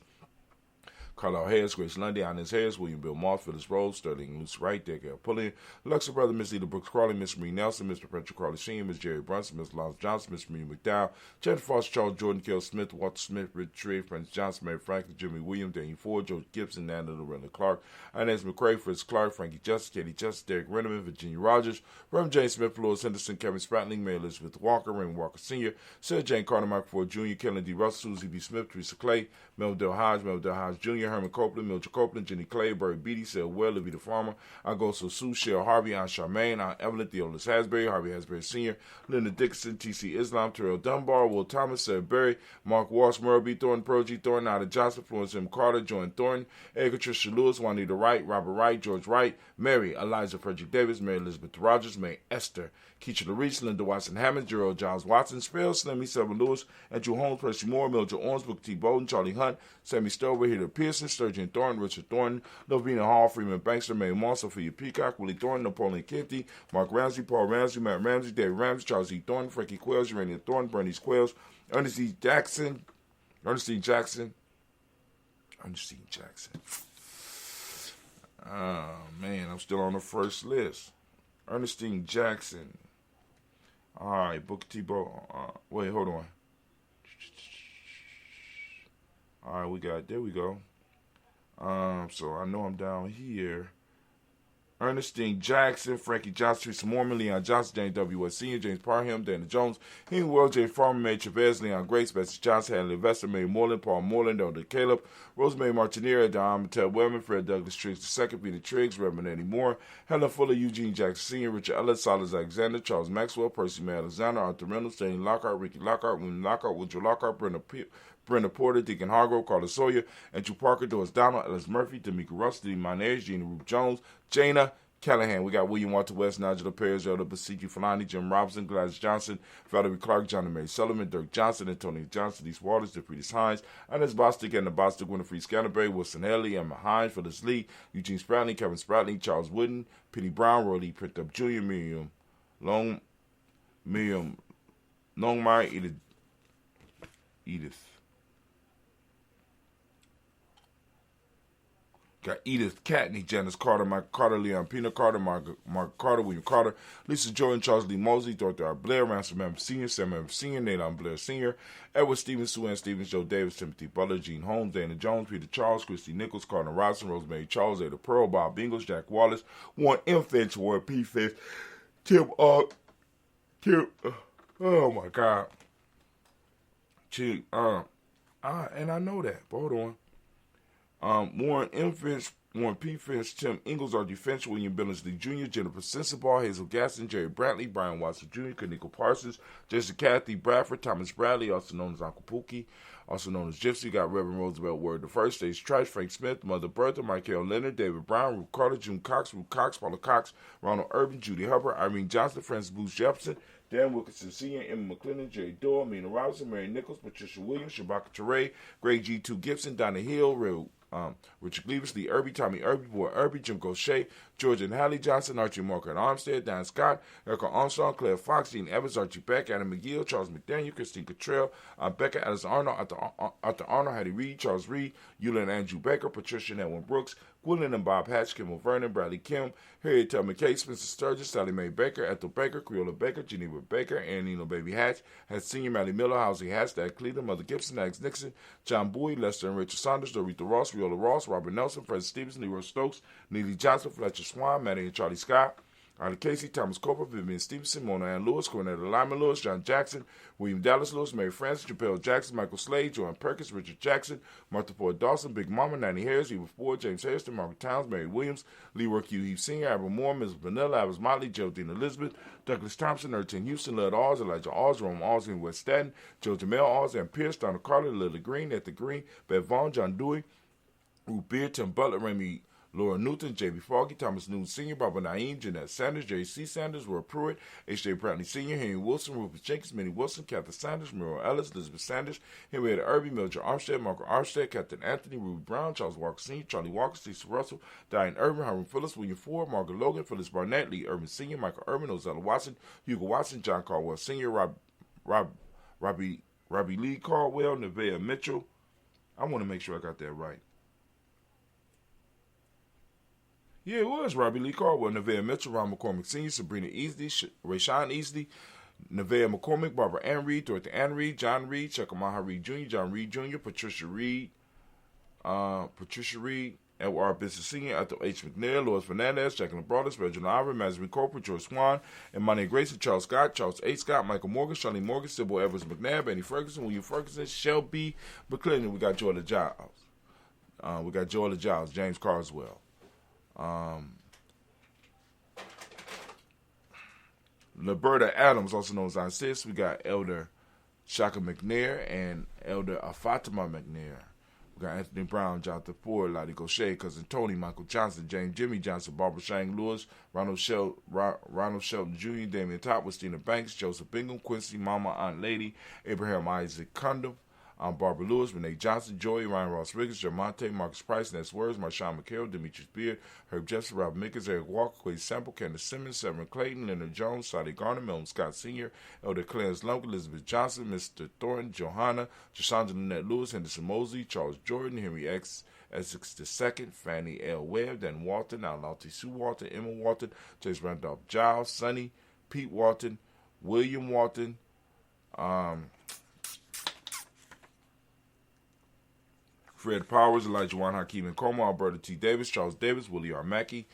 Carlisle Harris, Grace Lundy, Inez Harris, William Bill Moss, Phyllis Rose, Sterling Luce Wright, Dale Pulliam, Alexa Brother, Miss Eda Brooks Crawley, Miss Marie Nelson, Mr. Patrick Crawley Sr., Miss Jerry Brunson, Miss Lawrence Johnson, Miss Marie McDowell, Jennifer Foster, Charles Jordan, Kel Smith, Walter Smith, Rich Trey, Francis Johnson, Mary Franklin, Jimmy Williams, Daniel Ford, George Gibson, Nana Loretta Clark, Inez McCrae, Fritz Clark, Frankie Justice, Katie Justice, Derek Renneman, Virginia Rogers, Reverend James Smith, Louis Henderson, Kevin Spratling, Mary Elizabeth Walker, Raymond Walker Sr., Sarah Jane Carter, Michael Ford Jr., Kellen D. Russell, Susie B. Smith, Teresa Clay, Melville Hodge Jr., Herman Copeland, Mildred Copeland, Jenny Clay, Barry Beatty, Sarah Well, Livy the Farmer, Agosto Sue, Cheryl Harvey, Aunt Charmaine, Aunt Evelyn, Theodolis Hasbury, Harvey Hasbury Sr., Linda Dixon, T.C. Islam, Terrell Dunbar, Will Thomas, Sarah Berry, Mark Walsh, Merle B. Thornton, Pearl G. Thornton, Ida Johnson, Florence M. Carter, Joan Thornton, Edgar Tricia Lewis, Juanita Wright, Robert Wright, George Wright, Mary, Eliza Frederick Davis, Mary Elizabeth Rogers, May Esther, Keisha LaReese, Linda Watson Hammond, Gerald Giles Watson, Spell, Slimmy, Seven Lewis, Andrew Holmes, Percy Moore, Mildred Owens, Booker T. Bowden, Charlie Hunt, Sammy Stover, Heather Pearson, Sturgeon Thornton, Richard Thornton, Lovina Hall, Freeman Bankster, May Moss, Sophia Peacock, Willie Thornton, Napoleon Kempty, Mark Ramsey, Paul Ramsey, Matt Ramsey, David Ramsey, Charles E. Thornton, Frankie Quells, Urania Thornton, Bernice Quells, Ernestine Jackson. Oh, man, I'm still on the first list. Ernestine Jackson. All right, Booker T. Wait, hold on. All right, there we go. So I know I'm down here. Ernestine Jackson, Frankie Johnson, Teresa Mormon, Leon Johnson, James W. West Sr., James Parham, Dana Jones, Henry Will, J. Farmer, May Chavez, Leon Grace, Betsy Johnson, Hadley Investor, May Moreland, Paul Moreland, Elder Caleb, Rosemary Martinier, Don Mattel Wellman, Fred Douglas Triggs II, Peter Triggs, Reverend Eddie Moore, Helen Fuller, Eugene Jackson Sr., Richard Ellis, Silas Alexander, Charles Maxwell, Percy May Alexander, Arthur Reynolds, Stanley Lockhart, Ricky Lockhart, William Lockhart, Woodrow Lockhart, Brenda Porter, Deacon Hargrove, Carter Sawyer, Andrew Parker, Doris Donald, Ellis Murphy, D'Amica Russ, Dee Monez, Gina Ruth Jones, Jana Callahan. We got William Walter West, Nigel Perez, Elder Basiki Falani, Jim Robinson, Gladys Johnson, Valerie Clark, John and Mary Sullivan, Dirk Johnson, Antonio Johnson, East Waters, DeFriedis Hines, Ernest Bostic and the Bostic, Winifred Scanterbury, Wilson Haley, Emma Hines, Phyllis Lee, Eugene Spratling, Kevin Spratling, Charles Wooden, Penny Brown, Roy Lee Printup Jr., Miriam Longmire, Edith. Got Edith Catney, Janice Carter, Mike Carter, Leon Pina Carter, Mark Carter, William Carter, Lisa Jordan, Charles Lee Mosley, Dorothy R. Blair, Ransom M. Sr., Sam M. Sr., Nayland Blair Sr., Edward Stevens, Sue Ann Stevens, Joe Davis, Timothy Butler, Gene Holmes, Dana Jones, Peter Charles, Christy Nichols, Cardinal Robinson, Rosemary Charles, Ada Pearl, Bob Ingles, Jack Wallace, Warren M. Finch, Warren P. Finch, oh my God. And I know that, but hold on. Warren M. Finch, Warren P. Finch, Tim Ingalls, R.G. Finch, William Billingsley Jr., Jennifer Sensabaugh, Hazel Gaston, Jerry Brantley, Brian Watson Jr., Kaniko Parsons, Jason Kathy Bradford, Thomas Bradley, also known as Uncle Pookie, also known as Gypsy. Got Reverend Roosevelt Word the First, Stage Trash, Frank Smith, Mother Bertha, Michael Leonard, David Brown, Ruth Carter, June Cox, Ruth Cox, Paula Cox, Ronald Urban, Judy Hubbard, Irene Johnson, Francis Booth Jefferson, Dan Wilkinson Sr., Emma McClendon, Jerry Doyle, Mina Robinson, Mary Nichols, Patricia Williams, Shabaka Teray, Greg G2 Gibson, Donna Hill, Richard Cleavis, Lee Irby, Tommy Irby, Boy Irby, Jim Gaucher, George and Hallie Johnson, Archie Margaret Armstead, Dan Scott, Erica Armstrong, Claire Fox, Dean Evans, Archie Beck, Adam McGill, Charles McDaniel, Christine Cottrell, Becca Alice Arnold, Arthur Arnold, Hattie Reed, Charles Reed, Eula and Andrew Baker, Patricia and Edwin Brooks, Gwendolyn and Bob Hatch, Kimmel Vernon, Bradley Kim, Harriet Tubman McKay, Spencer Sturgis, Sally Mae Baker, Ethel Baker, Creola Baker, Geneva Baker, Annie Baby Hatch, had Senior Maddie Miller, Housie Hatch, Dad Cleveland, Mother Gibson, Alex Nixon, John Bowie, Lester and Richard Saunders, Dorita Ross, Riola Ross, Robert Nelson, Fred Stevenson, Leroy Stokes, Neely Johnson, Fletcher Swan, Maddie and Charlie Scott, Artie Casey, Thomas Cooper, Vivian Stevenson, Mona Ann Lewis, Cornetta Lyman Lewis, John Jackson, William Dallas Lewis, Mary Francis, Japel Jackson, Michael Slade, Joanne Perkins, Richard Jackson, Martha Ford Dawson, Big Mama, Nanny Harris, Eva Ford, James Harrison, Margaret Towns, Mary Williams, Leroy Q. Heath Sr., Abra Moore, Ms. Vanilla, Alice Motley, Geraldine Elizabeth, Douglas Thompson, Ertin Houston, Lud Oz, Elijah Oz, Rome Oz in West Staten, Joe Jamel Oz, and Pierce, Donna Carter, Lily Green, Ethel Green, Bev Vaughn, John Dewey, Ruth Beard, Tim Butler, Remy Laura Newton, J.B. Foggy, Thomas Newton Sr., Barbara Naeem, Jeanette Sanders, J.C. Sanders, Roy Pruitt, H.J. Brantley Sr., Henry Wilson, Rufus Jenkins, Minnie Wilson, Catherine Sanders, Muriel Ellis, Elizabeth Sanders, Henrietta Irby, Mildred Armstead, Margaret Armstead, Captain Anthony, Ruby Brown, Charles Walker Sr., Charlie Walker, Cecil Russell, Diane Irvin, Hiram Phillips, William Ford, Margaret Logan, Phyllis Barnett, Lee Irvin Sr., Michael Irvin, Ozella Watson, Hugo Watson, John Caldwell Sr., Robbie Lee Caldwell, Nevaeh Mitchell. I want to make sure I got that right. Yeah, it was Robbie Lee Caldwell, Nevaeh Mitchell, Ron McCormick Sr., Sabrina Easley, Rayshawn Easley, Nevaeh McCormick, Barbara Ann Reed, Dorothy Ann Reed, John Reed, Chekamaha Reed Jr., John Reed Jr., Patricia Reed, Edward R. Bishop Sr., Ethel H. McNair, Lois Fernandez, Jacqueline Broadus, Reginald Iver, Madeline Corporal, George Swan, and Monty Grayson, Charles Scott, Charles A. Scott, Michael Morgan, Charlie Morgan, Sybil Evans McNabb, Benny Ferguson, William Ferguson, Shelby McClendon. We got Joyla Giles. James Carswell. Liberta Adams, also known as Aunt Sis. We got Elder Shaka McNair and Elder Fatima McNair. We got Anthony Brown, Jonathan Ford, Lottie Gaucher, Cousin Tony, Michael Johnson, James Jimmy Johnson, Barbara Shang Lewis, Ronald Shelton Jr., Damian Top, Stina Banks, Joseph Bingham, Quincy Mama, Aunt Lady, Abraham Isaac Cundum, Barbara Lewis, Renee Johnson, Joey, Ryan Ross Riggins, Jermonte, Marcus Price, Ness Words, Marshawn McHale, Demetrius Beard, Herb Jefferson, Rob Mickens, Eric Walker, Quay Sample, Candace Simmons, Severin Clayton, Leonard Jones, Sadi Garner, Melvin Scott Sr., Elder Clarence Lump, Elizabeth Johnson, Mr. Thornton, Johanna, Jashandra Lynette Lewis, Henderson Mosley, Charles Jordan, Henry X. Essex II, Fannie L. Webb, Dan Walton, Alauti Sue Walton, Emma Walton, James Randolph Giles, Sonny, Pete Walton, William Walton, Fred Powers, Elijah Juan Hakeem and Como, Alberta T. Davis, Charles Davis, Willie R. Mackey,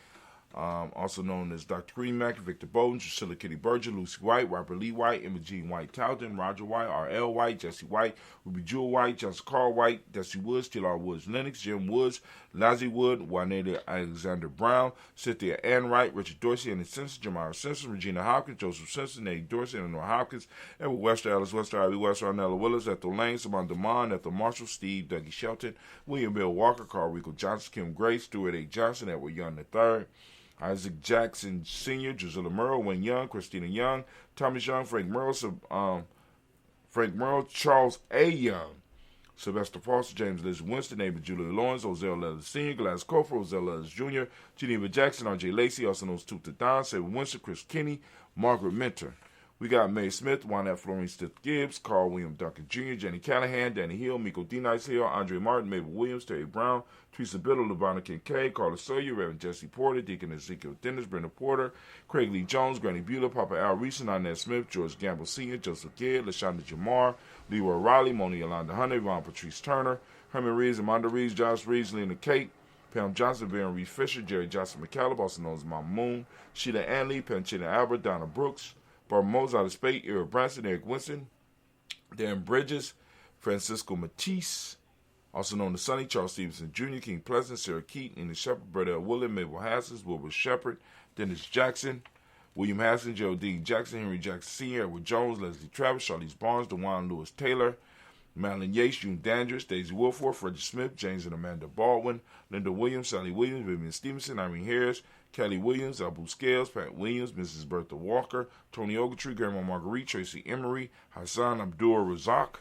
also known as Dr. Green Mackey, Victor Bowden, Drusilla Kitty Berger, Lucy White, Robert Lee White, Emma Jean White Talton, Roger White, R.L. White, Jesse White, Ruby Jewel White, Johnson Carl White, Desi Woods, T.L.R. Woods, Lennox, Jim Woods, Lazzie Wood, Juanita Alexander Brown, Cynthia Ann Wright, Richard Dorsey, Annie Simpson, Jamara Simpson, Regina Hopkins, Joseph Simpson, Eddie Dorsey, Eleanor Hopkins, Edward Wester, Alice Wester, Ivy Wester, Arnella Willis, Ethel Lane, Simon DeMond, Ethel Marshall, Steve, Dougie Shelton, William Bill Walker, Carl Rico Johnson, Kim Gray, Stuart A. Johnson, Edward Young III, Isaac Jackson Sr., Drusilla Merle, Wayne Young, Christina Young, Thomas Young, Frank Merle, Charles A. Young, Sylvester Foster, James Liz Winston, Ava Julia Lawrence, Ozell Leathers Sr., Glass Cofer, Ozell Leathers Jr., Geneva Jackson, R.J. Lacey, also known as Tooth to Don, Saban Winston, Chris Kinney, Margaret Mentor. We got Mae Smith, Juanette Florine Stith Gibbs, Carl William Duncan Jr., Jenny Callahan, Danny Hill, Miko D. Nice Hill, Andre Martin, Mabel Williams, Terry Brown, Teresa Biddle, Levana Kincaid, Carla Sawyer, Reverend Jesse Porter, Deacon Ezekiel Dennis, Brenda Porter, Craig Lee Jones, Granny Beulah, Papa Al Reeson, Inez Smith, George Gamble Sr., Joseph Kidd, LaShonda Jamar, Leroy Riley, Moni Yolanda Hunter, Ron Patrice Turner, Herman Reeves, Amanda Reeves, Josh Reeves, Lena Kate, Pam Johnson, Baron Reed Fisher, Jerry Johnson McCallum, also known as Mama Moon, Sheila Anley, Panchina Albert, Donna Brooks, Barbara Mose out of Spade, Eric Branson, Eric Winston, Darren Bridges, Francisco Matisse, also known as Sonny, Charles Stevenson Jr., King Pleasant, Sarah Keaton, Enid Shepard, Brother William, Mabel Hassens, Wilbur Shepard, Dennis Jackson, William Hassens, Geraldine Jackson, Henry Jackson Sr., Edward Jones, Leslie Travis, Charlize Barnes, DeJuan Lewis Taylor, Madeline Yates, June Dandridge, Daisy Wilforth, Frederick Smith, James and Amanda Baldwin, Linda Williams, Sally Williams, Vivian Stevenson, Irene Harris, Kelly Williams, Abu Scales, Pat Williams, Mrs. Bertha Walker, Tony Ogletree, Grandma Marguerite, Tracy Emery, Hassan Abdul Razak,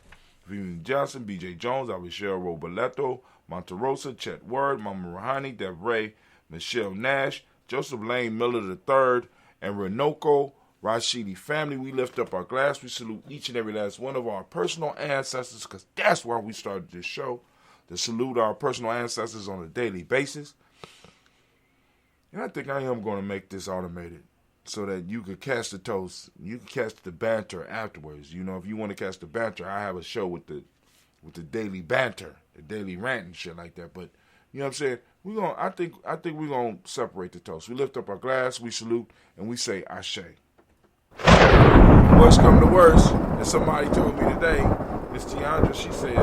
Vivian Johnson, B.J. Jones, Abishel Roboleto, Monterosa, Chet Word, Mama Rahani, Deb Ray, Michelle Nash, Joseph Lane Miller III, and Renoko Rashidi family. We lift up our glass. We salute each and every last one of our personal ancestors, because that's why we started this show, to salute our personal ancestors on a daily basis. And I think I am going to make this automated so that you could catch the toast. You can catch the banter afterwards. You know, if you want to catch the banter, I have a show with the daily banter, the daily rant and shit like that. But you know what I'm saying? I think we're gonna separate the toast. We lift up our glass, we salute, and we say Ashe. Worst come to worst, and somebody told me today, Miss Tiandra, she says,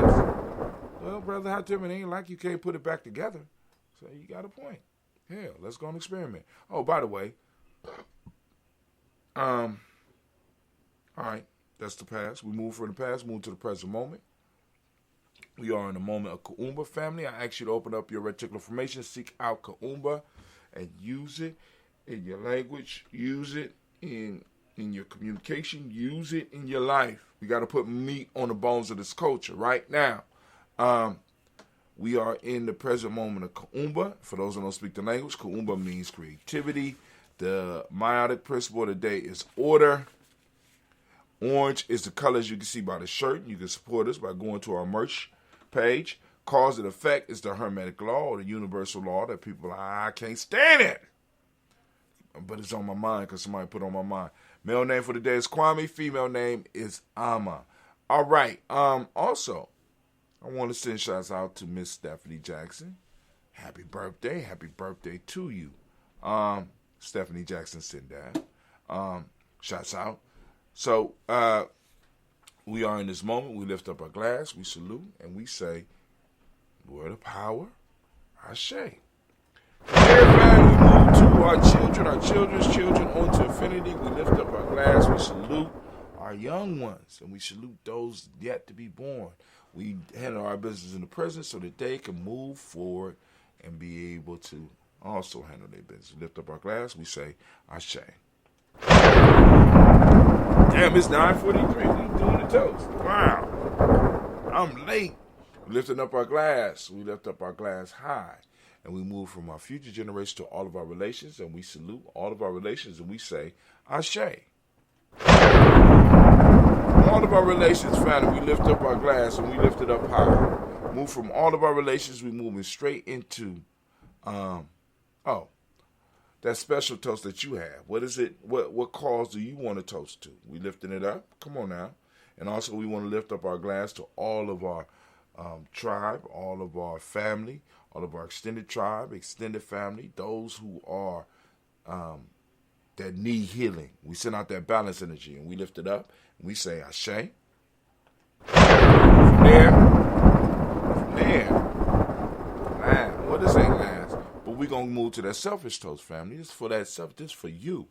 well, Brother Hatim, it ain't like you can't put it back together. So you got a point. Hell, let's go and experiment. Oh, by the way, all right, that's the past. We move from the past, move to the present moment. We are in the moment of Kuumba family. I ask you to open up your reticular formation, seek out Kuumba, and use it in your language, use it in your communication, use it in your life. We got to put meat on the bones of this culture right now. We are in the present moment of Kuumba. For those who don't speak the language, Kuumba means creativity. The meiotic principle of the day is order. Orange is the colors you can see by the shirt. You can support us by going to our merch page. Cause and effect is the Hermetic law, or the universal law that people, I can't stand it. But it's on my mind because somebody put it on my mind. Male name for the day is Kwame. Female name is Ama. All right. Also, I want to send shouts out to Miss Stephanie Jackson. Happy birthday. Happy birthday to you. Stephanie Jackson sent that. Shouts out. So, we are in this moment. We lift up our glass, we salute, and we say, word of power, Ashe. Everybody, we move to our children's children, onto infinity. We lift up our glass, we salute our young ones, and we salute those yet to be born. We handle our business in the present so that they can move forward and be able to also handle their business. We lift up our glass, we say, Ashe. Damn, it's 9:43. We doing the toast. Wow. I'm late. We lifting up our glass. We lift up our glass high. And we move from our future generation to all of our relations. And we salute all of our relations. And we say, Ashe. All of our relations, family, we lift up our glass and we lift it up high. Move from all of our relations. We moving straight into, that special toast that you have. What is it? What cause do you want to toast to? We lifting it up. Come on now. And also we want to lift up our glass to all of our tribe, all of our family, all of our extended tribe, extended family, those who are that need healing. We send out that balance energy and we lift it up and we say Ashe. From there, man, what this ain't last. But we're going to move to that selfish toast, family. This is for that self. This is for you.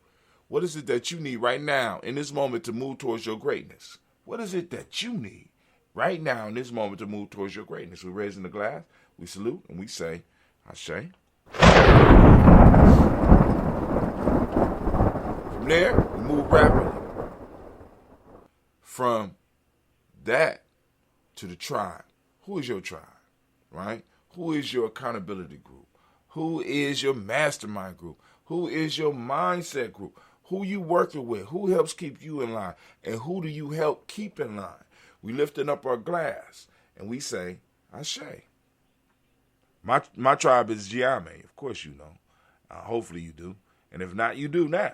What is it that you need right now in this moment to move towards your greatness? What is it that you need right now in this moment to move towards your greatness? We're raising the glass, we salute, and we say, Ashe. From there, we move rapidly. From that to the tribe. Who is your tribe, right? Who is your accountability group? Who is your mastermind group? Who is your mindset group? Who you working with? Who helps keep you in line? And who do you help keep in line? We lifting up our glass and we say, Ashe. My tribe is Gye-Nyame. Of course you know. Hopefully you do. And if not, you do now.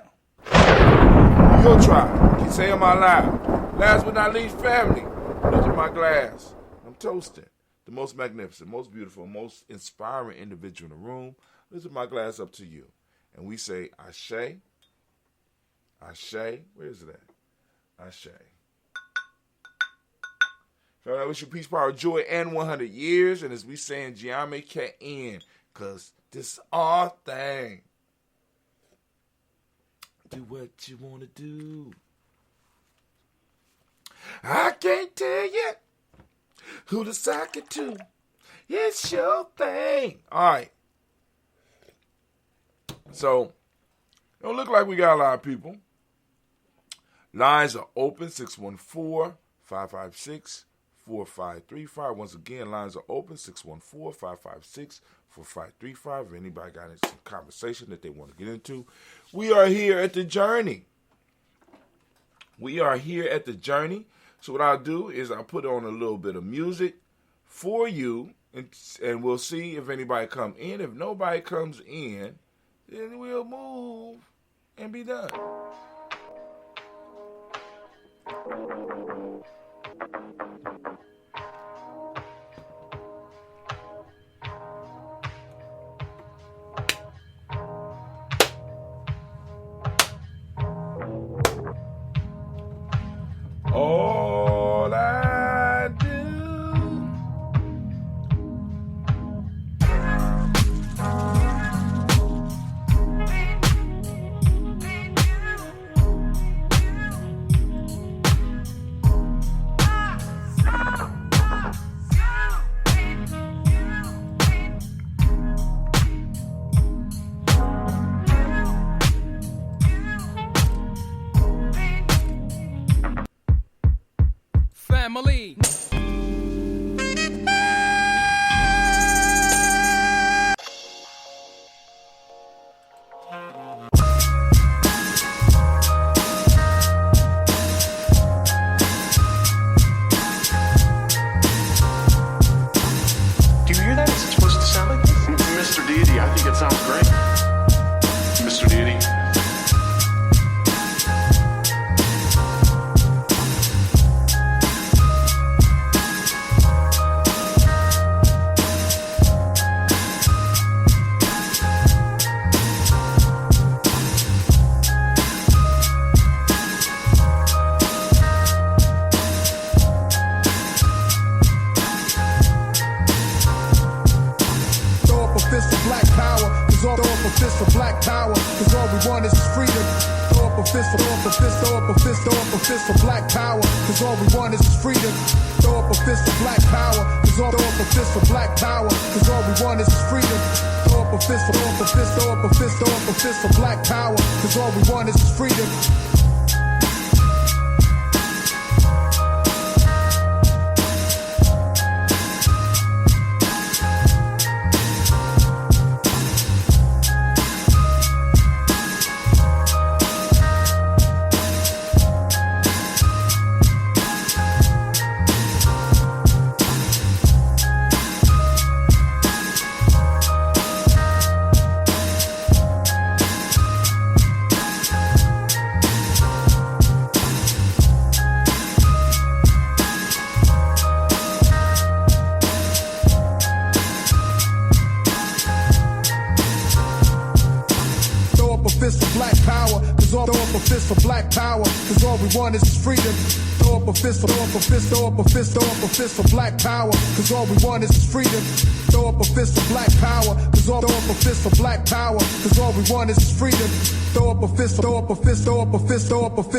Your tribe. Can you say them out loud? Last but not least, family. Lift up my glass. I'm toasting the most magnificent, most beautiful, most inspiring individual in the room. Lift my glass up to you. And we say, Ashe. Ashe. Where is it at? Ashe. So I wish you peace, power, joy, and 100 years. And as we say in Gye-Nyame, K-N, because this is our thing. Do what you want to do. I can't tell you Who to sock it to? It's your thing. All right. So, it don't look like we got a lot of people. Lines are open, 614-556-4535. Once again, lines are open, 614-556-4535. If anybody got some conversation that they want to get into. We are here at the Journey. So what I'll do is I'll put on a little bit of music for you, and we'll see if anybody come in. If nobody comes in, then we'll move and be done. All I do. Family. Do you hear that? Is it supposed to sound like this? Mr. Deity, I think it sounds great. Mr. Deity.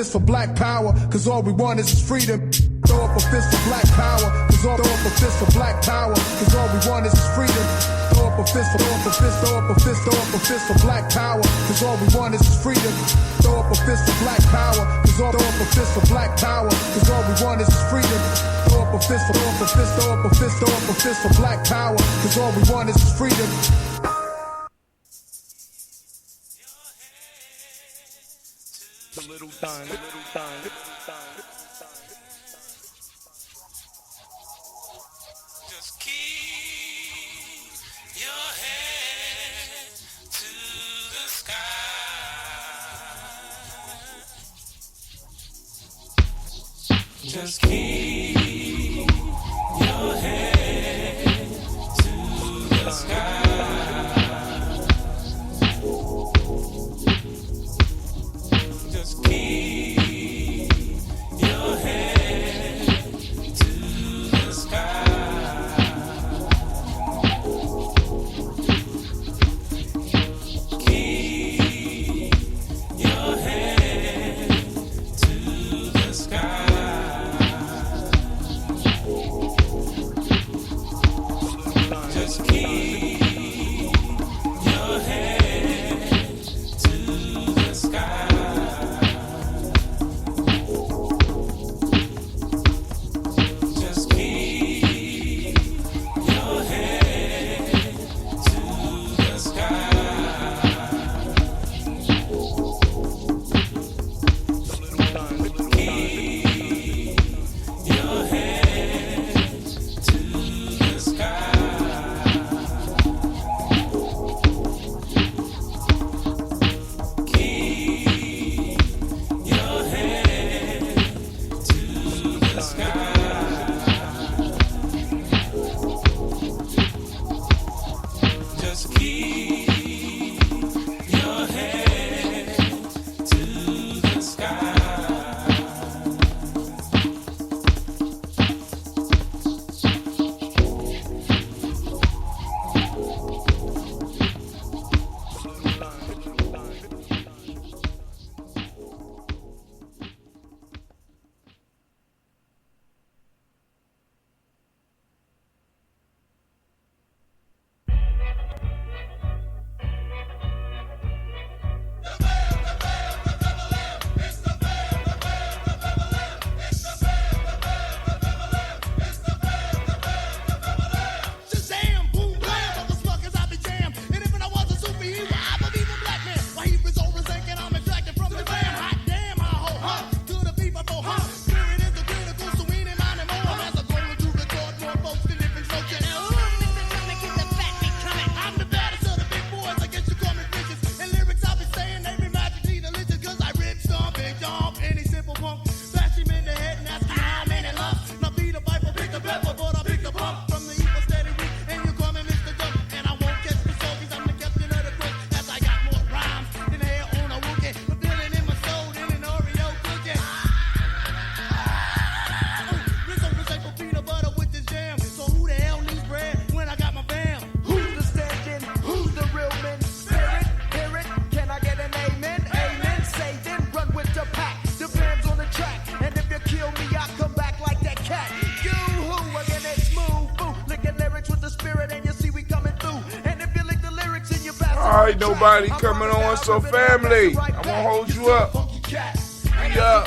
For black power, cause all we want is freedom. Throw up a fist for black power, cause all throw up a fist for black power, cause all we want is freedom. Throw up a fist for black power, cause all we want is freedom. Throw up a fist for black power, cause all throw up a fist for black power, cause all we want is freedom. Throw up a fist for black power, cause all we want is freedom. Just keep your head to the sky. Just keep your head to the sky. Just keep your head to the sky. Keep your head to the sky. right, nobody coming on, so family, I'm gonna hold you up. We up.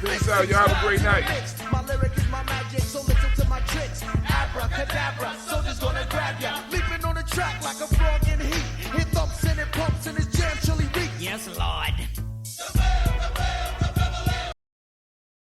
Peace out, y'all have a great night. My lyric is my magic, so listen to my tricks. Abracadabra, soldiers gonna grab ya. Leaping on the track like a frog in heat. Hit thumps and it pumps and it's jam chili weak. Yes, Lord.